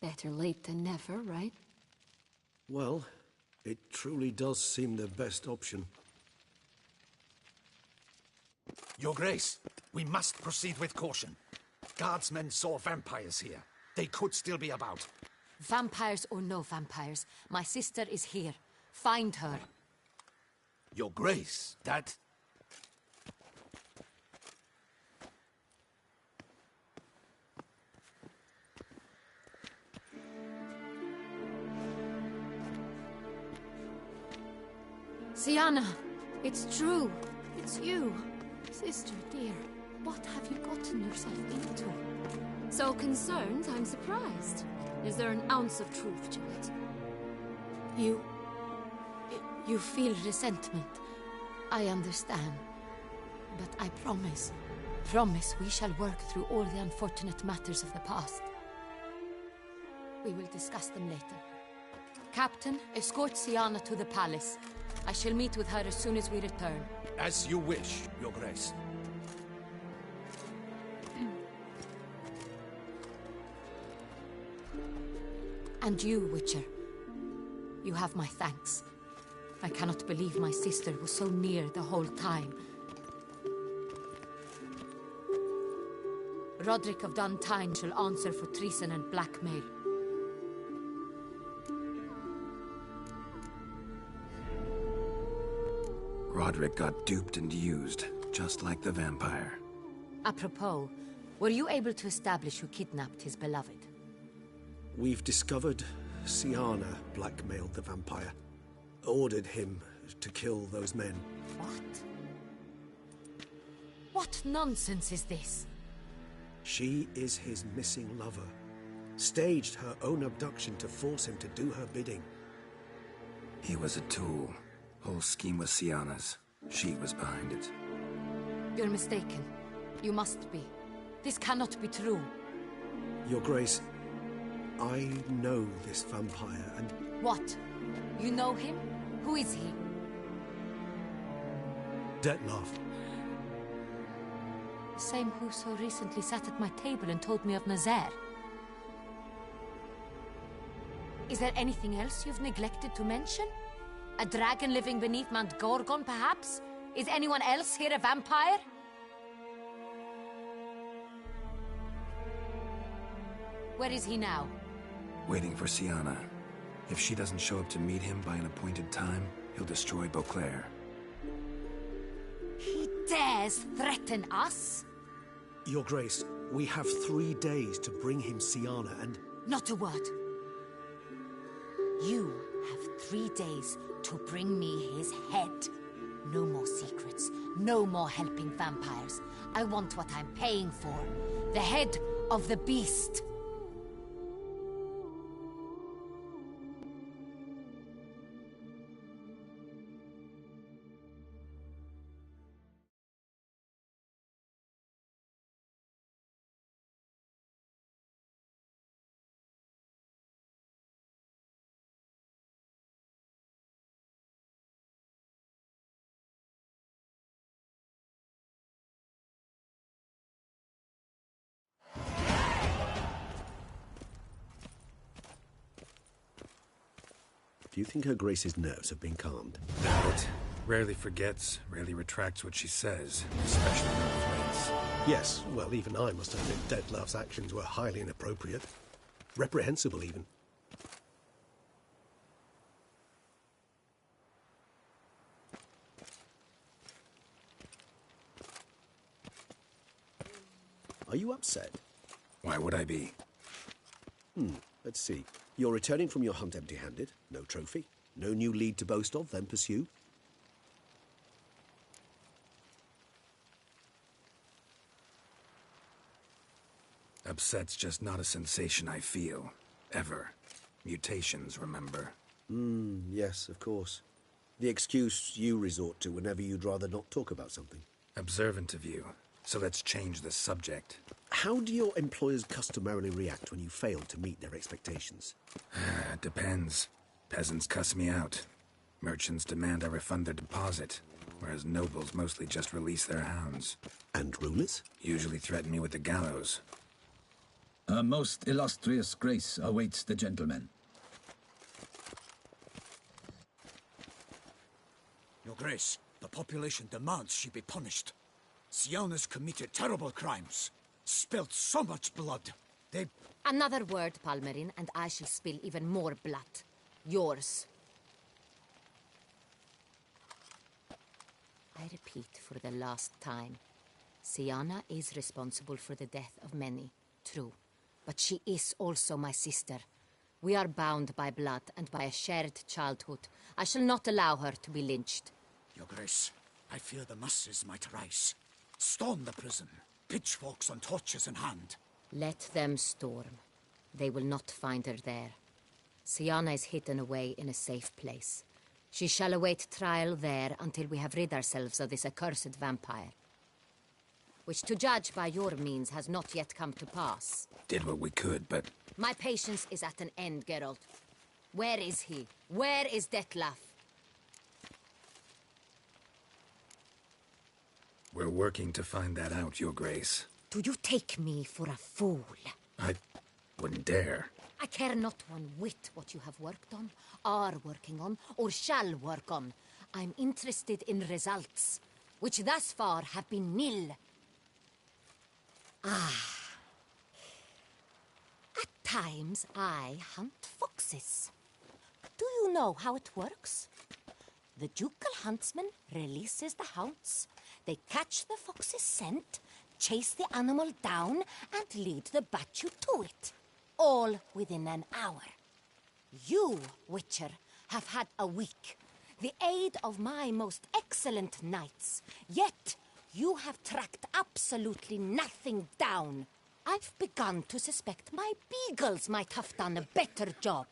better late than never, right? Well, it truly does seem the best option. Your Grace, we must proceed with caution. guardsmen saw vampires here. They could still be about. Vampires or no vampires, my sister is here. Find her. Your Grace, that... Siana, it's true. It's you. Sister dear, what have you gotten yourself into? So concerned, I'm surprised. Is there an ounce of truth to it? You feel resentment. I understand. But I promise we shall work through all the unfortunate matters of the past. We will discuss them later. Captain, escort Siana to the palace. I shall meet with her as soon as we return. As you wish, Your Grace. And you, Witcher. You have my thanks. I cannot believe my sister was so near the whole time. Roderick of Duntine shall answer for treason and blackmail. Roderick got duped and used, just like the vampire. Apropos, were you able to establish who kidnapped his beloved? We've discovered Siana blackmailed the vampire. Ordered him to kill those men. What? What nonsense is this? She is his missing lover. Staged her own abduction to force him to do her bidding. He was a tool. Whole scheme was Siana's. She was behind it. You're mistaken. You must be. This cannot be true. Your Grace, I know this vampire and... What? You know him? Who is he? Dettlaff. The same who so recently sat at my table and told me of Nazaire. Is there anything else you've neglected to mention? A dragon living beneath Mount Gorgon, perhaps? Is anyone else here a vampire? Where is he now? Waiting for Siana. If she doesn't show up to meet him by an appointed time, he'll destroy Beauclair. He dares threaten us? Your Grace, we have 3 days to bring him Siana and... Not a word. You have 3 days to bring me his head. No more secrets. No more helping vampires. I want what I'm paying for. The head of the beast. Do you think Her Grace's nerves have been calmed? Doubt it. Rarely forgets, rarely retracts what she says, especially when threats. Yes, well, even I must admit Dettlaff's actions were highly inappropriate. Reprehensible, even. Are you upset? Why would I be? Let's see. You're returning from your hunt empty-handed. No trophy. No new lead to boast of, then pursue. Upset's just not a sensation I feel. Ever. Mutations, remember? Yes, of course. The excuse you resort to whenever you'd rather not talk about something. Observant of you. So let's change the subject. How do your employers customarily react when you fail to meet their expectations? Depends. Peasants cuss me out. Merchants demand I refund their deposit, whereas nobles mostly just release their hounds. And rulers? Usually threaten me with the gallows. A most illustrious grace awaits the gentleman. Your Grace, the population demands she be punished. Siana's committed terrible crimes. spilt so much blood. They... Another word, Palmerin, and I shall spill even more blood. Yours. I repeat for the last time. Syanna is responsible for the death of many, true. But she is also my sister. We are bound by blood and by a shared childhood. I shall not allow her to be lynched. Your Grace, I fear the masses might rise. Storm the prison, pitchforks and torches in hand. Let them storm. They will not find her there. Syanna is hidden away in a safe place. She shall await trial there until we have rid ourselves of this accursed vampire. Which, to judge by your means, has not yet come to pass. Did what we could, but... My patience is at an end, Geralt. Where is he? Where is Detlef? We're working to find that out, Your Grace. Do you take me for a fool? I wouldn't dare. I care not one whit what you have worked on, are working on, or shall work on. I'm interested in results, which thus far have been nil. At times, I hunt foxes. Do you know how it works? The ducal huntsman releases the hounds. They catch the fox's scent, chase the animal down, and lead the battue to it. All within an hour. You, Witcher, have had a week. The aid of my most excellent knights. Yet, you have tracked absolutely nothing down. I've begun to suspect my beagles might have done a better job.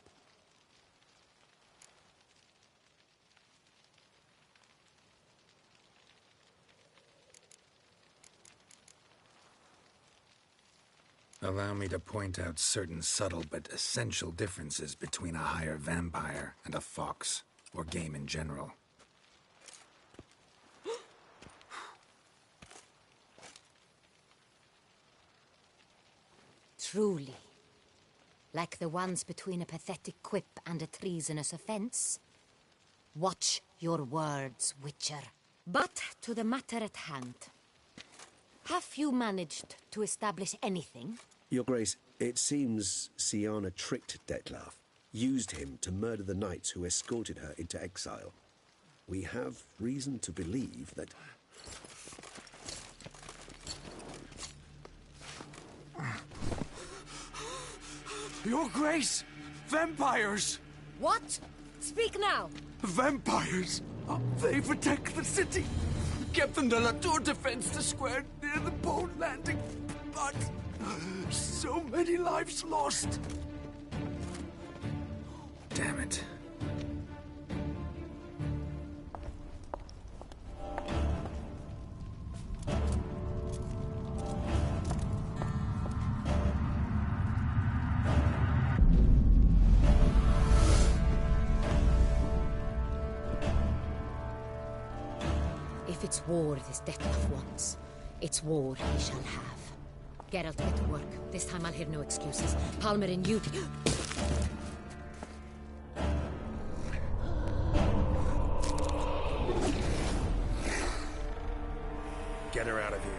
Allow me to point out certain subtle but essential differences between a higher vampire and a fox, or game in general. Truly. Like the ones between a pathetic quip and a treasonous offense. Watch your words, Witcher. But to the matter at hand. Have you managed to establish anything? Your Grace, it seems Syanna tricked Detlef, used him to murder the knights who escorted her into exile. We have reason to believe that... Your Grace! Vampires! What? Speak now! Vampires! They protect the city! Captain de la Tour defends the square near the boat landing, but so many lives lost. Damn it. If it's war this Detlef wants, it's war he shall have. Geralt, get to work. This time I'll hear no excuses. Palmerin, you... Get her out of here.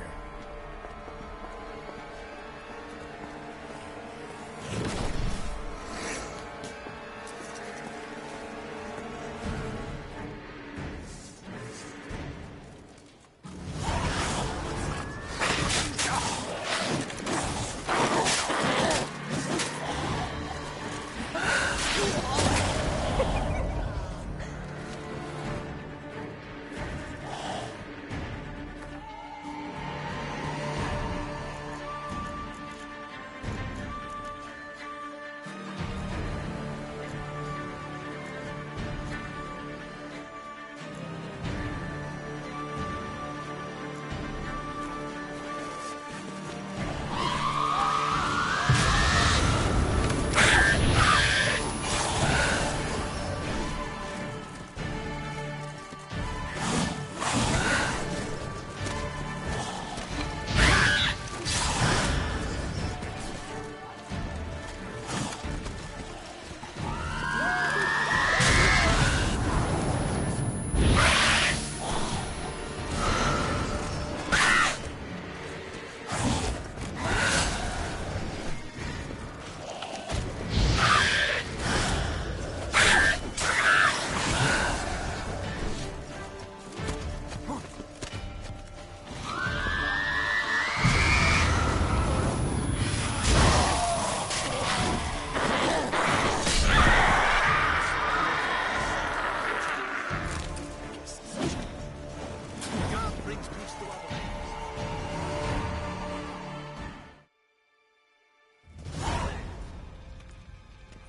peace to others.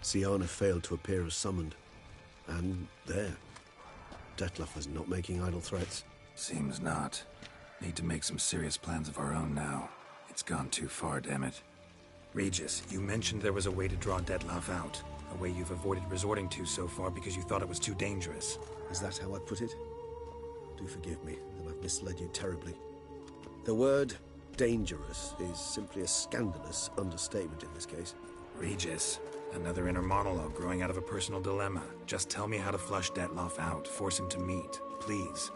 Siana failed to appear as summoned. And there. Dettlaff is not making idle threats. Seems not. Need to make some serious plans of our own now. It's gone too far, damn it. Regis, you mentioned there was a way to draw Dettlaff out. A way you've avoided resorting to so far because you thought it was too dangerous. Is that how I put it? Do forgive me that I've misled you terribly. The word dangerous is simply a scandalous understatement in this case. Regis, another inner monologue growing out of a personal dilemma. Just tell me how to flush Dettlaff out, force him to meet, please.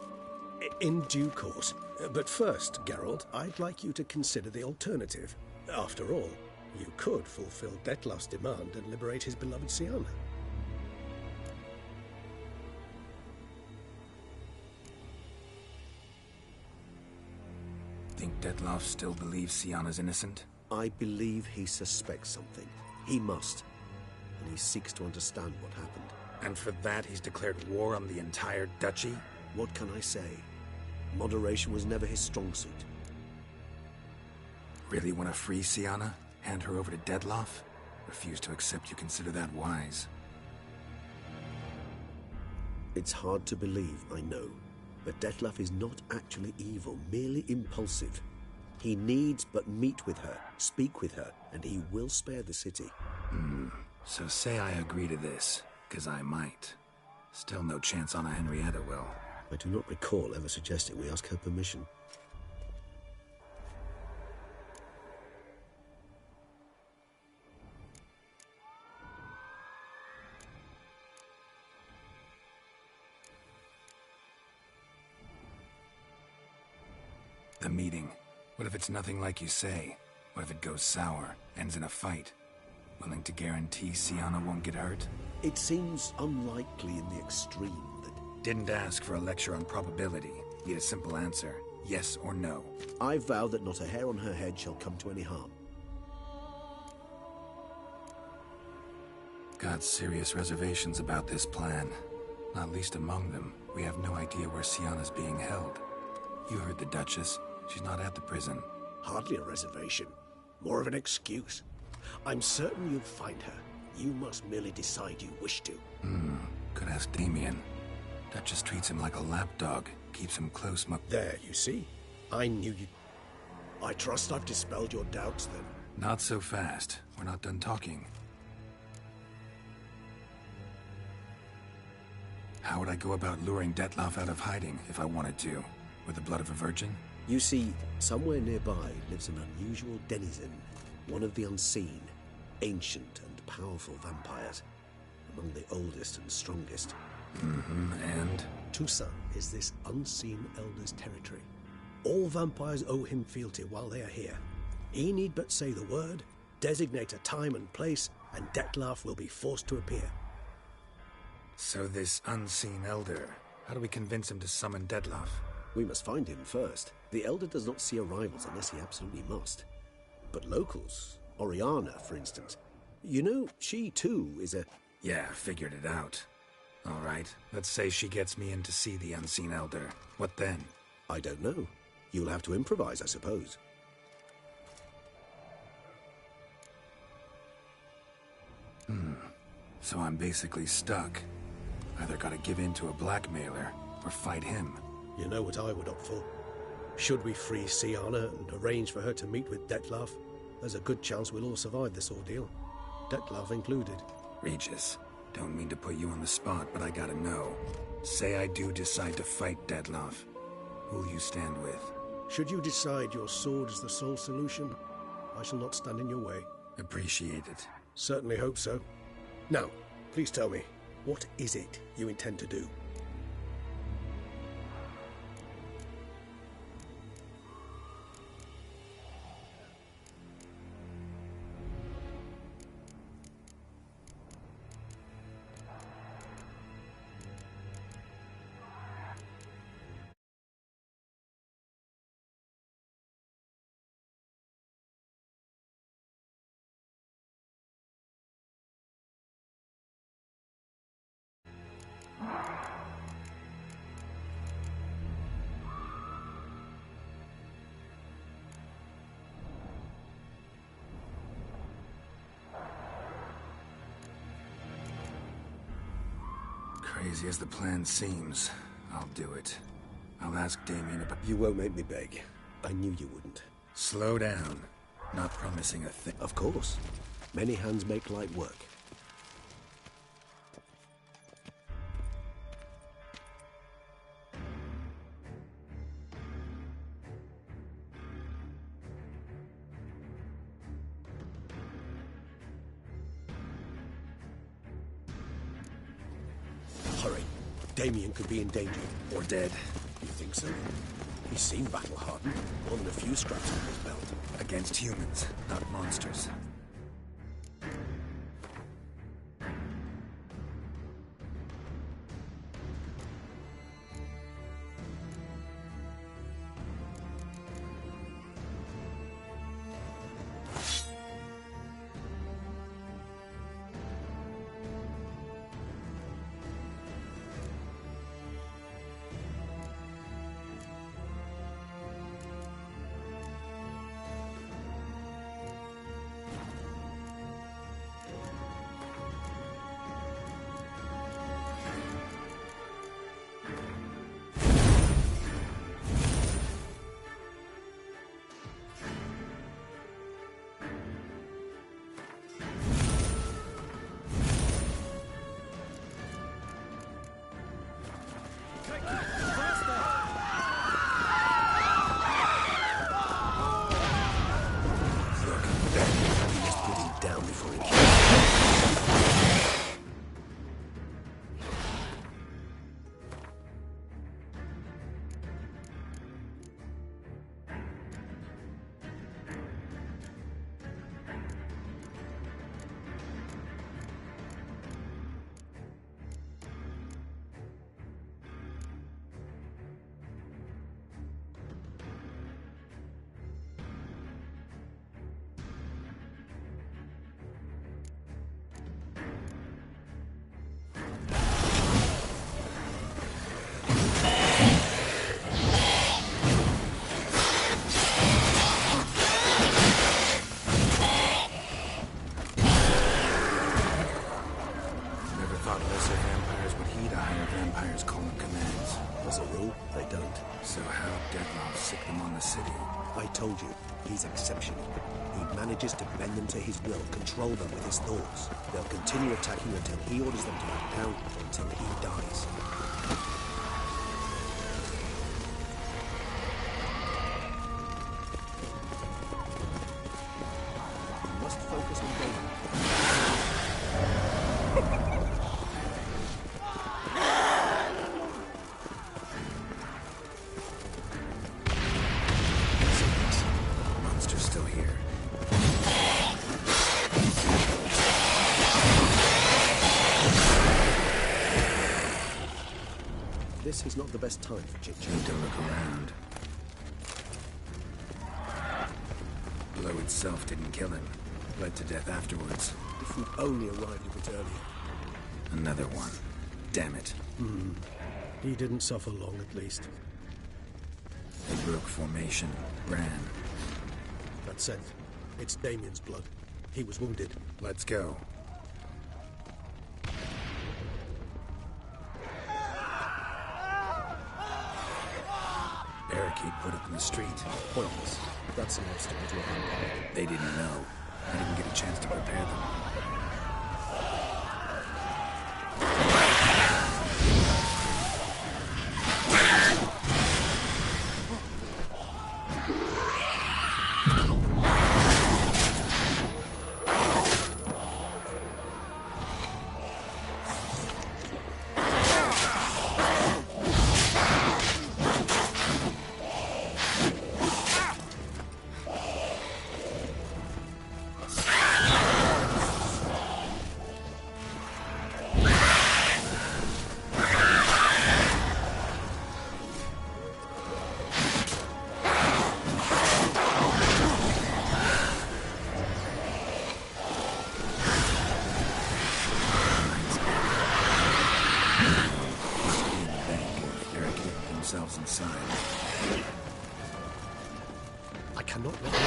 In due course. But first, Geralt, I'd like you to consider the alternative. After all, you could fulfill Dettlaff's demand and liberate his beloved Siana. Think Dettlaff still believes Siana's innocent? I believe he suspects something. He must. And he seeks to understand what happened. And for that he's declared war on the entire duchy? What can I say? Moderation was never his strong suit. Really want to free Siana? Hand her over to Dettlaff? Refuse to accept you consider that wise. It's hard to believe, I know. But Dettlaff is not actually evil, merely impulsive. He needs but meet with her, speak with her, and he will spare the city. So say I agree to this, 'cause I might. Still no chance Anna Henrietta will. I do not recall ever suggesting we ask her permission. The meeting. What if it's nothing like you say? What if it goes sour, ends in a fight? Willing to guarantee Siana won't get hurt? It seems unlikely in the extreme that... Didn't ask for a lecture on probability. Need a simple answer. Yes or no. I vow that not a hair on her head shall come to any harm. Got serious reservations about this plan. Not least among them, we have no idea where Siana's being held. You heard the Duchess. She's not at the prison. Hardly a reservation. More of an excuse. I'm certain you'll find her. You must merely decide you wish to. Could ask Damien. Duchess treats him like a lapdog. Keeps him close, There, you see? I knew you... I trust I've dispelled your doubts, then. Not so fast. We're not done talking. How would I go about luring Dettlaff out of hiding if I wanted to? With the blood of a virgin? You see, somewhere nearby lives an unusual denizen, one of the unseen, ancient and powerful vampires, among the oldest and strongest. And? Toussaint is this unseen elder's territory. All vampires owe him fealty while they are here. He need but say the word, designate a time and place, and Dettlaff will be forced to appear. So this unseen elder, how do we convince him to summon Dettlaff? We must find him first. The Elder does not see arrivals unless he absolutely must. But locals, Oriana, for instance, you know, she too is a... Yeah, figured it out. All right, let's say she gets me in to see the unseen elder. What then? I don't know. You'll have to improvise, I suppose. So I'm basically stuck. Either gotta give in to a blackmailer, or fight him. You know what I would opt for. Should we free Siana and arrange for her to meet with Dettlaff, there's a good chance we'll all survive this ordeal. Dettlaff included. Regis, don't mean to put you on the spot, but I gotta know. Say I do decide to fight Dettlaff. Who'll you stand with? Should you decide your sword is the sole solution, I shall not stand in your way. Appreciate it. Certainly hope so. Now, please tell me, what is it you intend to do? crazy as the plan seems, I'll do it. I'll ask Damien about... You won't make me beg. I knew you wouldn't. Slow down. Not promising a thing. Of course. Many hands make light work. Hurry. Damien could be in danger. Or dead. You think so? He seemed battle-hardened. More than a few scraps on his belt. Against humans, not monsters. He's exceptional. He manages to bend them to his will, control them with his thoughts. They'll continue attacking until he orders them to back down, or until he dies. You must focus on Damien. This is not the best time for chit-chat. Need to look around. Blow itself didn't kill him. Bled to death afterwards. If we'd only arrived a bit earlier. Another one. Damn it. He didn't suffer long, at least. They broke formation. Ran. That's it. It's Damien's blood. He was wounded. Let's go. Barricade put up in the street. Pointless. That's an obstacle to a vampire. They didn't know. I didn't get a chance to prepare them. Inside. I cannot let this.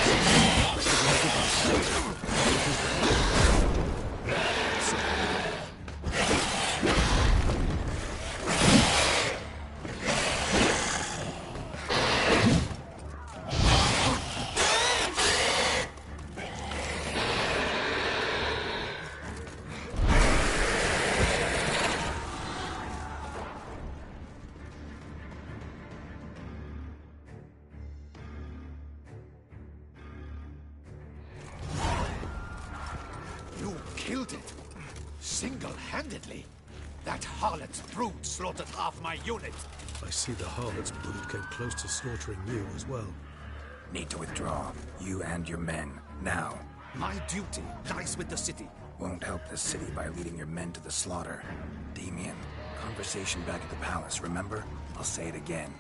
killed it? Single-handedly? That harlot's brood slaughtered half my unit. I see the harlot's brood came close to slaughtering you as well. Need to withdraw. You and your men. Now. My duty lies with the city. Won't help the city by leading your men to the slaughter. Damien, conversation back at the palace, remember? I'll say it again.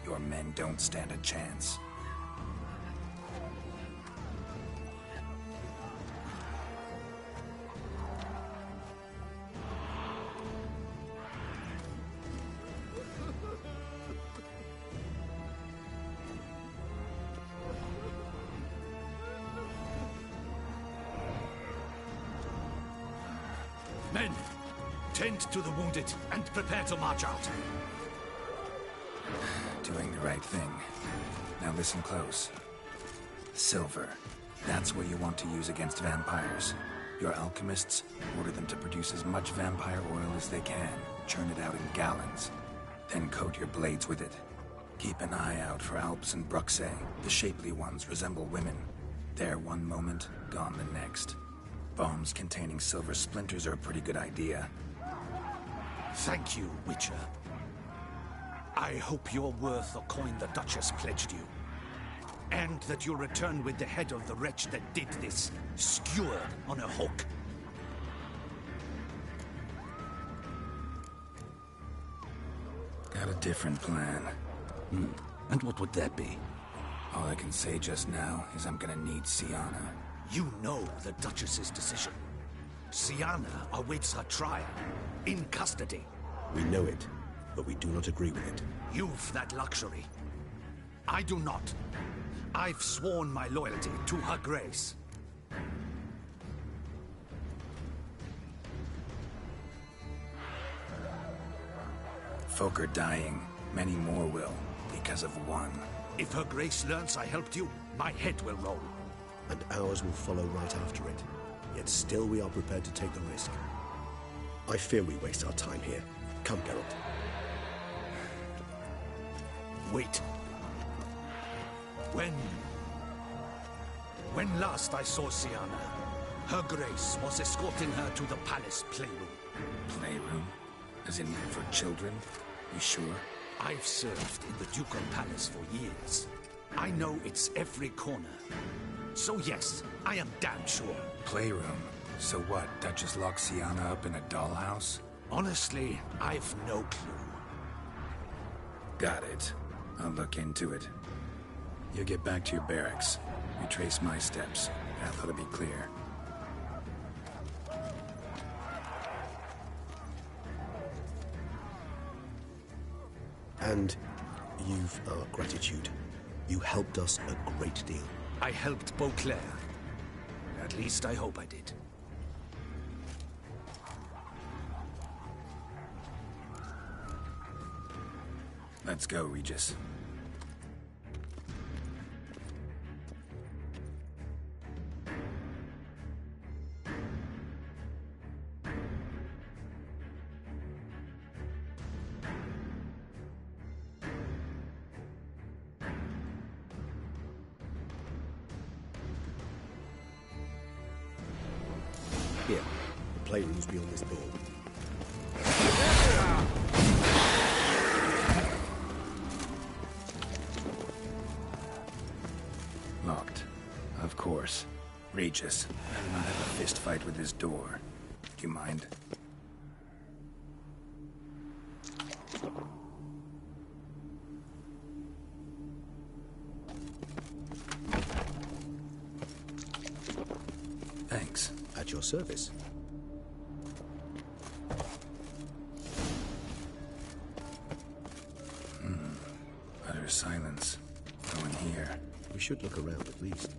Your men don't stand a chance. Men, tend to the wounded and prepare to march out. Doing the right thing. Now listen close. Silver. That's what you want to use against vampires. Your alchemists, order them to produce as much vampire oil as they can. Churn it out in gallons. Then coat your blades with it. Keep an eye out for Alps and Bruxae. The shapely ones resemble women. There one moment, gone the next. Bombs containing silver splinters are a pretty good idea. Thank you, Witcher. I hope you're worth the coin the Duchess pledged you. And that you'll return with the head of the wretch that did this, skewered on a hook. Got a different plan. And what would that be? All I can say just now is I'm gonna need Syanna. You know the Duchess's decision. Syanna awaits her trial, in custody. We know it, but we do not agree with it. You've that luxury. I do not. I've sworn my loyalty to her grace. Folk are dying. Many more will, because of one. If her grace learns I helped you, my head will roll. And ours will follow right after it. Yet still we are prepared to take the risk. I fear we waste our time here. Come, Geralt. Wait. When last I saw Syanna, her grace was escorting her to the palace playroom. Playroom? As in for children? You sure? I've served in the ducal palace for years. I know it's every corner. So yes, I am damn sure. Playroom? So what, Duchess locked Syanna up in a dollhouse? Honestly, I've no clue. Got it. I'll look into it. You get back to your barracks. Retrace my steps. Path ought to be clear. And you've our gratitude. You helped us a great deal. I helped Beauclair. At least I hope I did. Let's go, Regis. Here, the playroom's beyond this door. Locked. Of course. Regis, I do not have a fist fight with this door. Do you mind? Thanks. At your service. Utter silence. No one here. We should look around at least.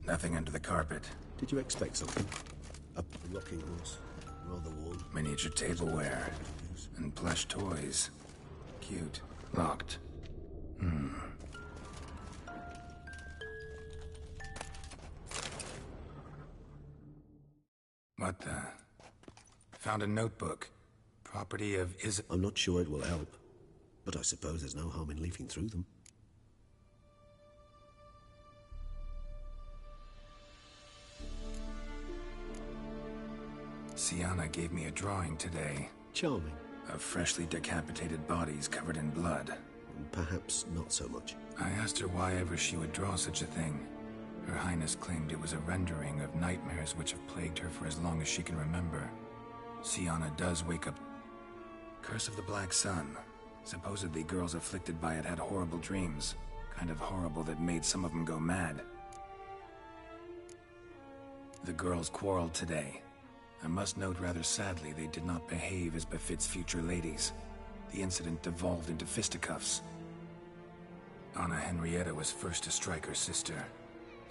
Nothing under the carpet. Did you expect something? A rocking horse. Rather warm. Miniature tableware. And plush toys. Cute. Locked. What the? Found a notebook. Property of I'm not sure it will help, but I suppose there's no harm in leafing through them. Siana gave me a drawing today. Charming. Of freshly decapitated bodies covered in blood. Perhaps not so much. I asked her why ever she would draw such a thing. Her Highness claimed it was a rendering of nightmares which have plagued her for as long as she can remember. Siana does wake up. Curse of the Black Sun. Supposedly girls afflicted by it had horrible dreams. Kind of horrible that made some of them go mad. The girls quarreled today. I must note rather sadly they did not behave as befits future ladies. The incident devolved into fisticuffs. Anna Henrietta was first to strike her sister.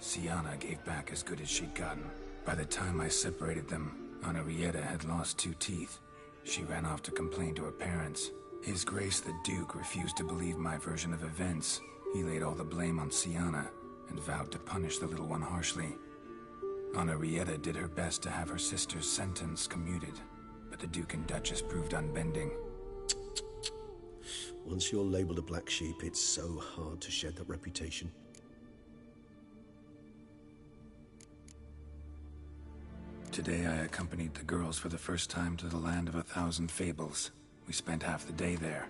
Siana gave back as good as she'd gotten. By the time I separated them, Anna Henrietta had lost 2 teeth. She ran off to complain to her parents. His Grace the Duke refused to believe my version of events. He laid all the blame on Siana and vowed to punish the little one harshly. Anna Henrietta did her best to have her sister's sentence commuted, but the Duke and Duchess proved unbending. Once you're labeled a black sheep, it's so hard to shed that reputation. Today I accompanied the girls for the first time to the land of 1,000 fables. We spent half the day there.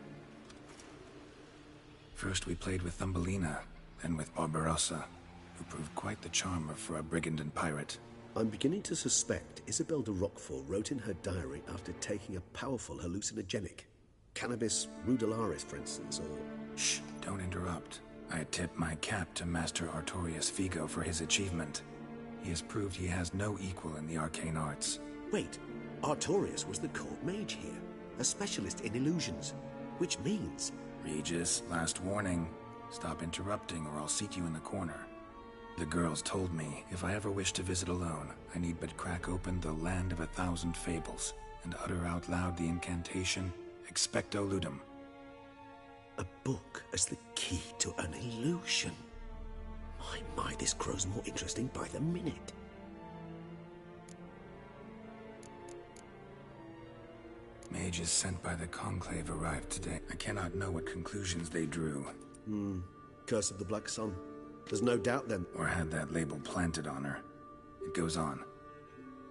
First we played with Thumbelina, then with Barbarossa, who proved quite the charmer for a brigand and pirate. I'm beginning to suspect Isabel de Roquefort wrote in her diary after taking a powerful hallucinogenic. Cannabis rudelaris, for instance, or... Shh, don't interrupt. I tip my cap to Master Artorius Figo for his achievement. He has proved he has no equal in the arcane arts. Wait, Artorius was the court mage here, a specialist in illusions, which means... Regis, last warning. Stop interrupting or I'll seat you in the corner. The girls told me if I ever wish to visit alone, I need but crack open the Land of 1,000 Fables and utter out loud the incantation, Expecto Ludum. A book as the key to an illusion. My, this grows more interesting by the minute. Mages sent by the Conclave arrived today. I cannot know what conclusions they drew. Curse of the Black Sun. There's no doubt then. Or had that label planted on her. It goes on.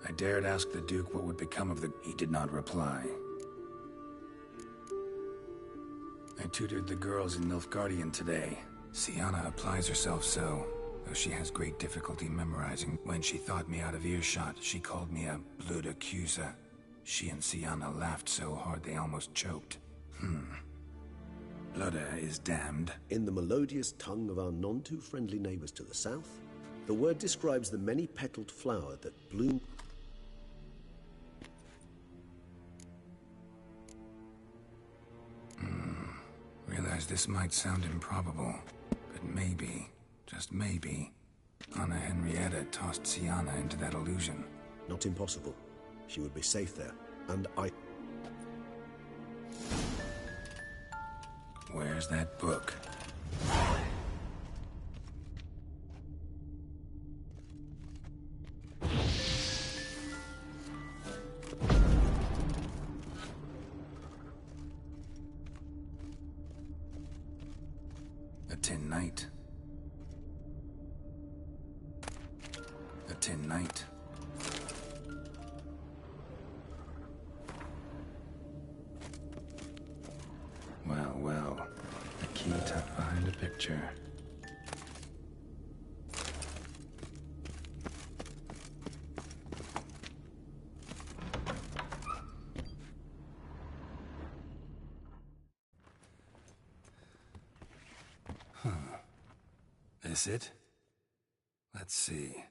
I dared ask the Duke what would become of the... He did not reply. I tutored the girls in Nilfgaardian today. Siana applies herself so, though she has great difficulty memorizing. When she thought me out of earshot, she called me a blood accuser. She and Siana laughed so hard they almost choked. Blood is damned. In the melodious tongue of our none-too-friendly neighbors to the south, the word describes the many-petaled flower that bloomed... Realize this might sound improbable, but maybe, just maybe, Anna Henrietta tossed Siana into that illusion. Not impossible. She would be safe there, and I... Where's that book? A Tin Knight. A Tin Knight. Well, a key to find a picture. This it? Let's see.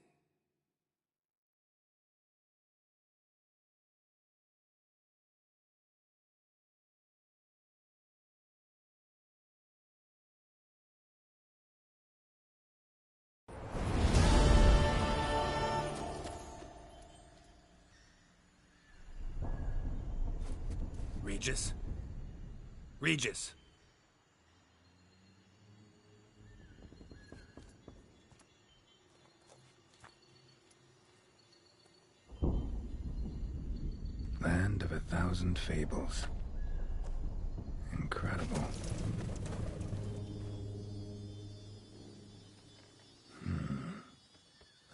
Regis? Regis! Land of 1,000 fables. Incredible.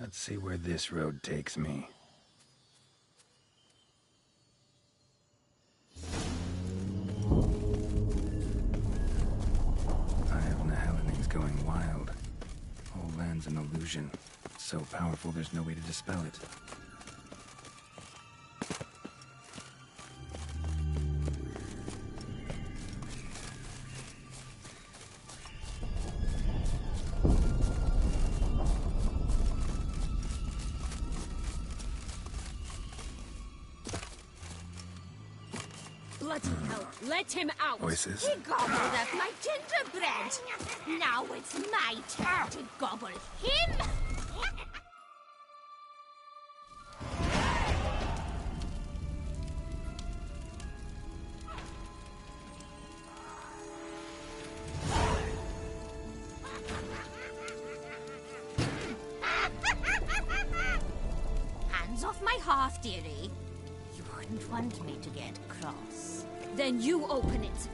Let's see where this road takes me. Eye of Nehelining's going wild. Whole land's an illusion. So powerful there's no way to dispel it. Bloody hell, let him out! Voices. He gobbled up my gingerbread. Now it's my turn to gobble him. Hands off my hearth, dearie. You wouldn't want me to get cross. Then you open it.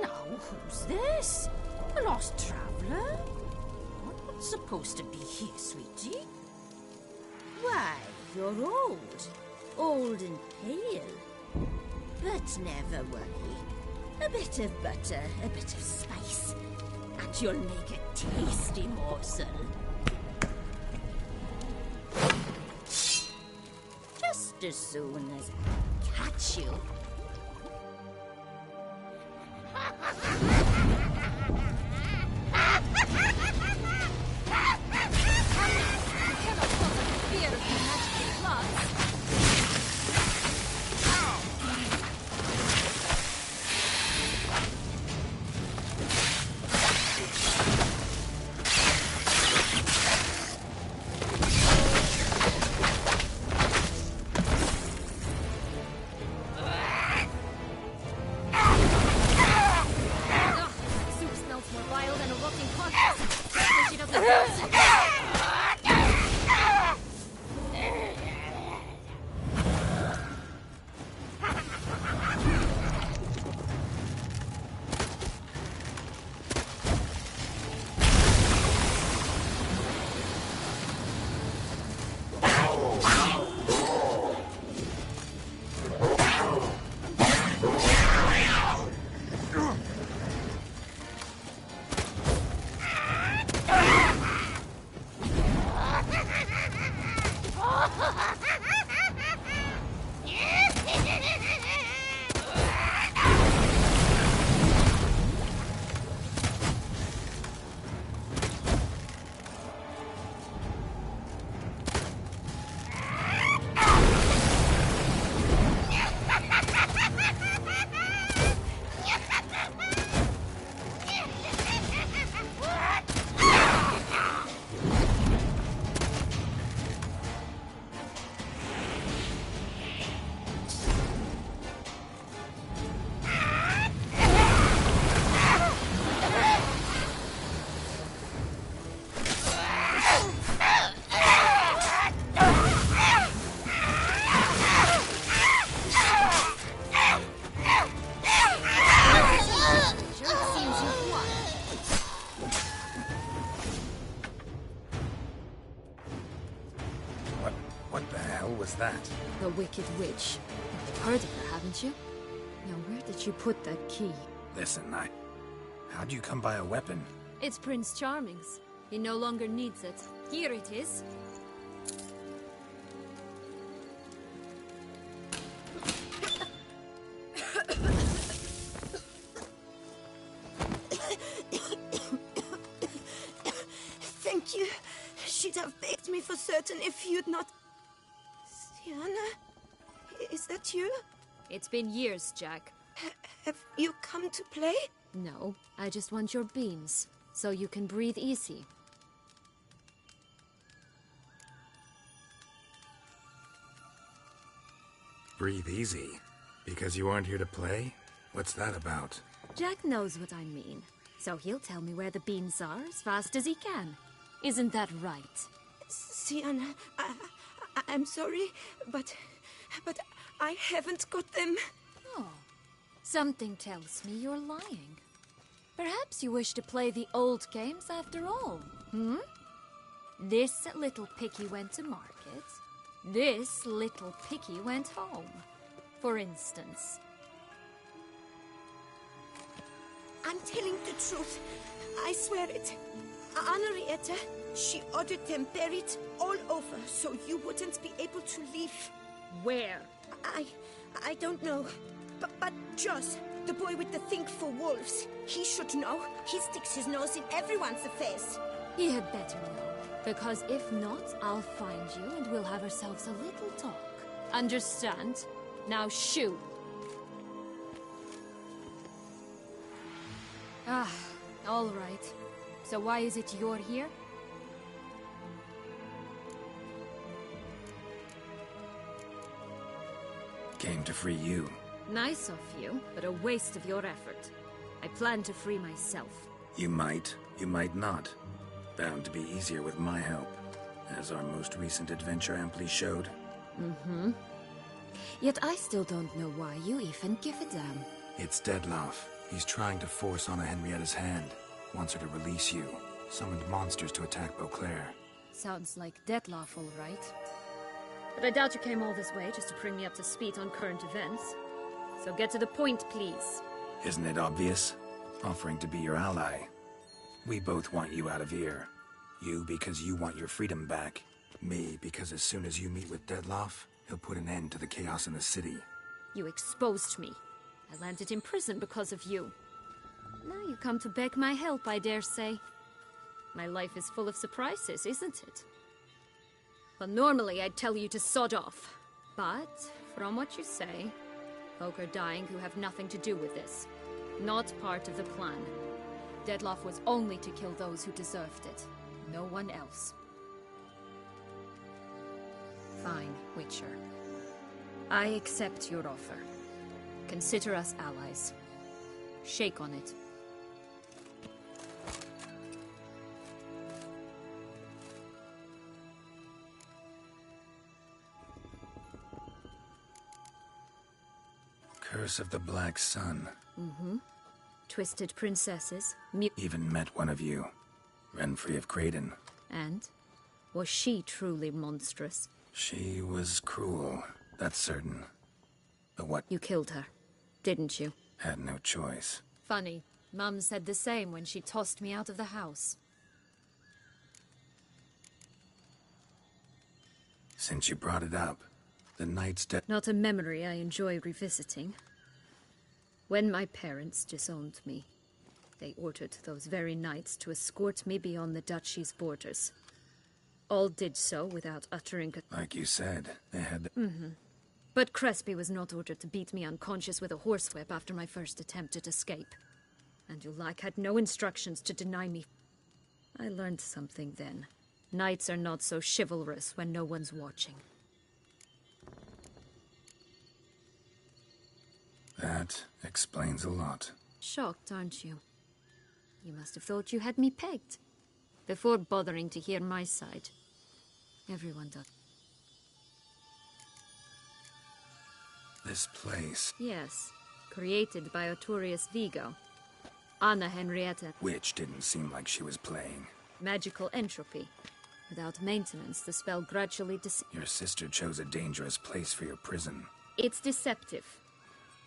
Now, who's this? A lost traveler? Not supposed to be here, sweetie. Why, you're old. Old and pale. But never worry. A bit of butter, a bit of spice, and you'll make a tasty morsel. Just as soon as I catch you. The Wicked Witch. You've heard of her, haven't you? Now, where did you put that key? Listen, how'd you come by a weapon? It's Prince Charming's. He no longer needs it. Here it is. Thank you. She'd have baked me for certain if you'd not... Stiana? Is that you? It's been years, Jack. Have you come to play? No, I just want your beams, so you can breathe easy. Breathe easy? Because you aren't here to play? What's that about? Jack knows what I mean. So he'll tell me where the beans are as fast as he can. Isn't that right? Sienna, I'm sorry, but I haven't got them. Oh, something tells me you're lying. Perhaps you wish to play the old games after all, hmm? This little picky went to market. This little picky went home, for instance. I'm telling the truth. I swear it. Henrietta, she ordered them buried all over so you wouldn't be able to leave. Where? I don't know. But Joss, the boy with the thing for wolves, he should know. He sticks his nose in everyone's affairs. He had better know, because if not, I'll find you and we'll have ourselves a little talk. Understand? Now shoo! Ah, all right. So why is it you're here? Came to free you. Nice of you, but a waste of your effort. I plan to free myself. You might not. Bound to be easier with my help, as our most recent adventure amply showed. Mm-hmm. Yet I still don't know why you even give a damn. It's Dettlaff. He's trying to force Anna Henrietta's hand. Wants her to release you. Summoned monsters to attack Beauclair. Sounds like Dettlaff, all right. But I doubt you came all this way just to bring me up to speed on current events. So get to the point, please. Isn't it obvious? Offering to be your ally. We both want you out of here. You because you want your freedom back. Me because as soon as you meet with Dettlaff, he'll put an end to the chaos in the city. You exposed me. I landed in prison because of you. Now you come to beg my help, I dare say. My life is full of surprises, isn't it? Well, normally I'd tell you to sod off. But, from what you say, folk are dying who have nothing to do with this. Not part of the plan. Dettlaff was only to kill those who deserved it. No one else. Fine, Witcher. I accept your offer. Consider us allies. Shake on it. Curse of the Black Sun. Mm-hmm. Twisted princesses, Even met one of you. Renfri of Creighton. And? Was she truly monstrous? She was cruel, that's certain. But what? You killed her, didn't you? Had no choice. Funny. Mum said the same when she tossed me out of the house. Since you brought it up, the Knight's death... Not a memory I enjoy revisiting. When my parents disowned me, they ordered those very knights to escort me beyond the duchy's borders. All did so without uttering a... Like you said, they had... Mm-hmm. But Crespi was not ordered to beat me unconscious with a horsewhip after my first attempt at escape. And Ulak had no instructions to deny me. I learned something then. Knights are not so chivalrous when no one's watching. That explains a lot. Shocked, aren't you? You must have thought you had me pegged. Before bothering to hear my side. Everyone does. This place... Yes. Created by Artorius Vigo. Anna Henrietta. Which didn't seem like she was playing. Magical entropy. Without maintenance, the spell gradually Your sister chose a dangerous place for your prison. It's deceptive.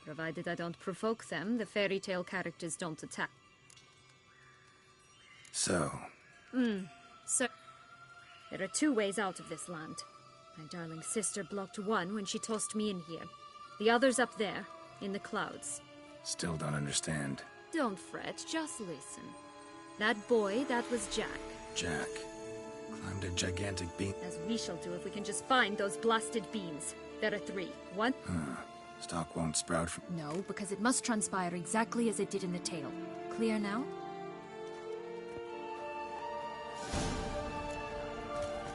Provided I don't provoke them, the fairy tale characters don't attack. So... So... There are two ways out of this land. My darling sister blocked one when she tossed me in here. The other's up there, in the clouds. Still don't understand. Don't fret, just listen. That boy, that was Jack. Jack. Climbed a gigantic beam. As we shall do if we can just find those blasted beans. There are 3. One... Stalk won't sprout from... No, because it must transpire exactly as it did in the tale. Clear now?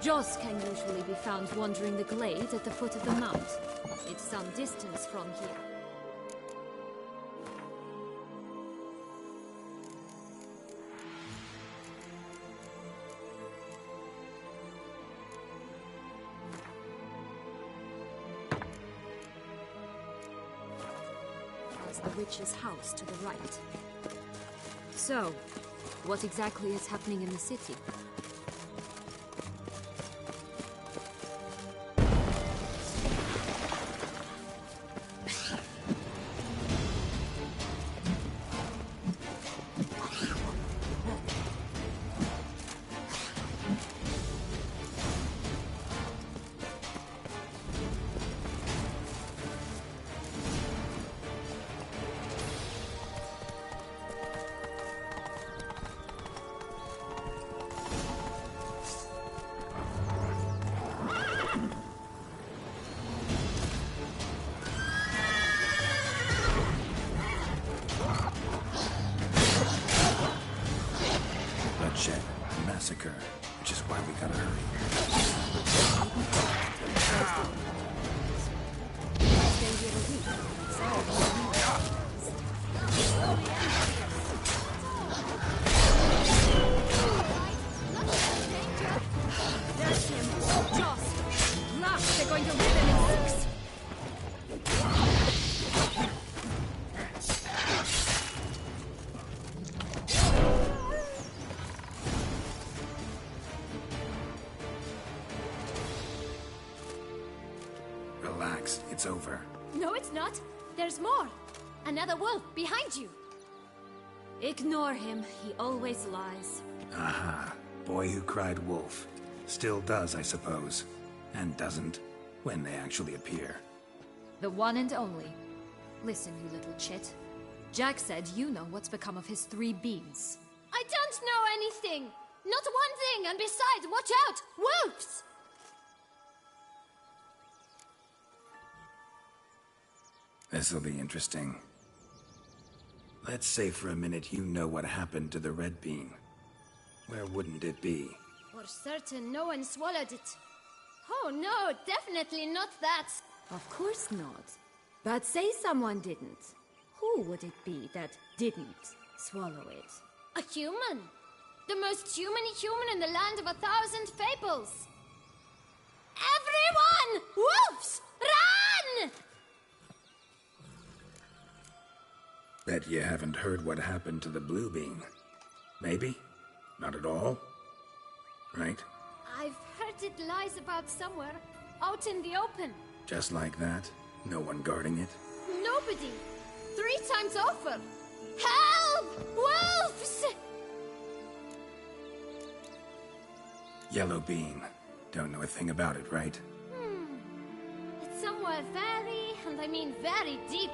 Joss can usually be found wandering the glade at the foot of the mount. It's some distance from here. witch's house to the right. So, what exactly is happening in the city? Massacre, which is why we gotta hurry. There's him! Joss! Last, they're going to rip him in 6! Relax, it's over. No, it's not. There's more. Another wolf behind you. Ignore him. He always lies. Aha. Boy who cried wolf. Still does, I suppose. And doesn't, when they actually appear. The one and only. Listen, you little chit. Jack said you know what's become of his 3 beans. I don't know anything! Not one thing, and besides, watch out! Wolves! This'll be interesting. Let's say for a minute you know what happened to the red bean. Where wouldn't it be? For certain, no one swallowed it. Oh no, definitely not that. Of course not. But say someone didn't. Who would it be that didn't swallow it? A human. The most human-y human in the land of 1,000 fables. Everyone! Wolves! Run! Bet you haven't heard what happened to the blue bean. Maybe? Not at all? Right? I've heard it lies about somewhere, out in the open. Just like that? No one guarding it? Nobody. 3 times over. Help! Wolves! Yellow bean. Don't know a thing about it, right? It's somewhere very, and I mean very deep.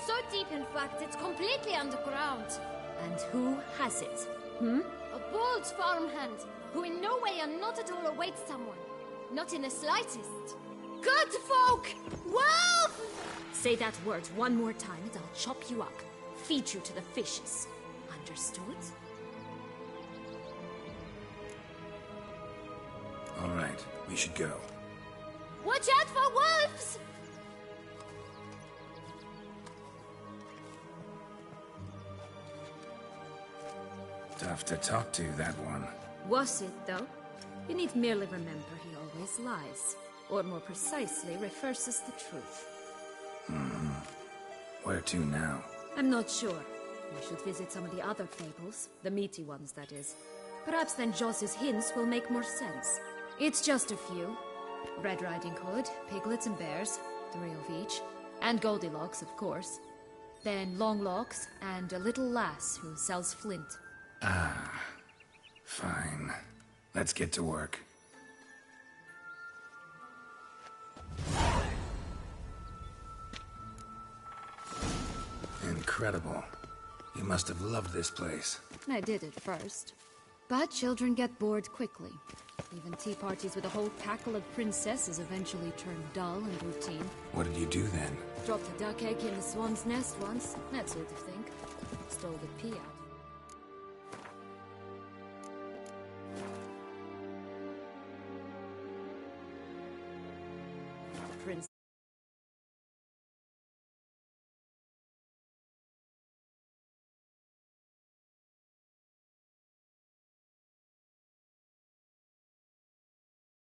So deep, in fact, it's completely underground. And who has it? A bold farmhand, who in no way and not at all awaits someone. Not in the slightest. Good folk! Wolf! Say that word one more time and I'll chop you up. Feed you to the fishes. Understood? All right, we should go. Watch out for wolves! Tough to talk to, that one. Was it, though? You need merely remember he always lies. Or more precisely, reverses the truth. Where to now? I'm not sure. We should visit some of the other fables. The meaty ones, that is. Perhaps then Joss's hints will make more sense. It's just a few. Red Riding Hood, piglets and bears, 3 of each. And Goldilocks, of course. Then Longlocks, and a little lass who sells flint. Ah. Fine. Let's get to work. Incredible. You must have loved this place. I did at first. But children get bored quickly. Even tea parties with a whole cackle of princesses eventually turn dull and routine. What did you do then? Dropped a duck egg in the swan's nest once, that sort of thing. Stole the pea out.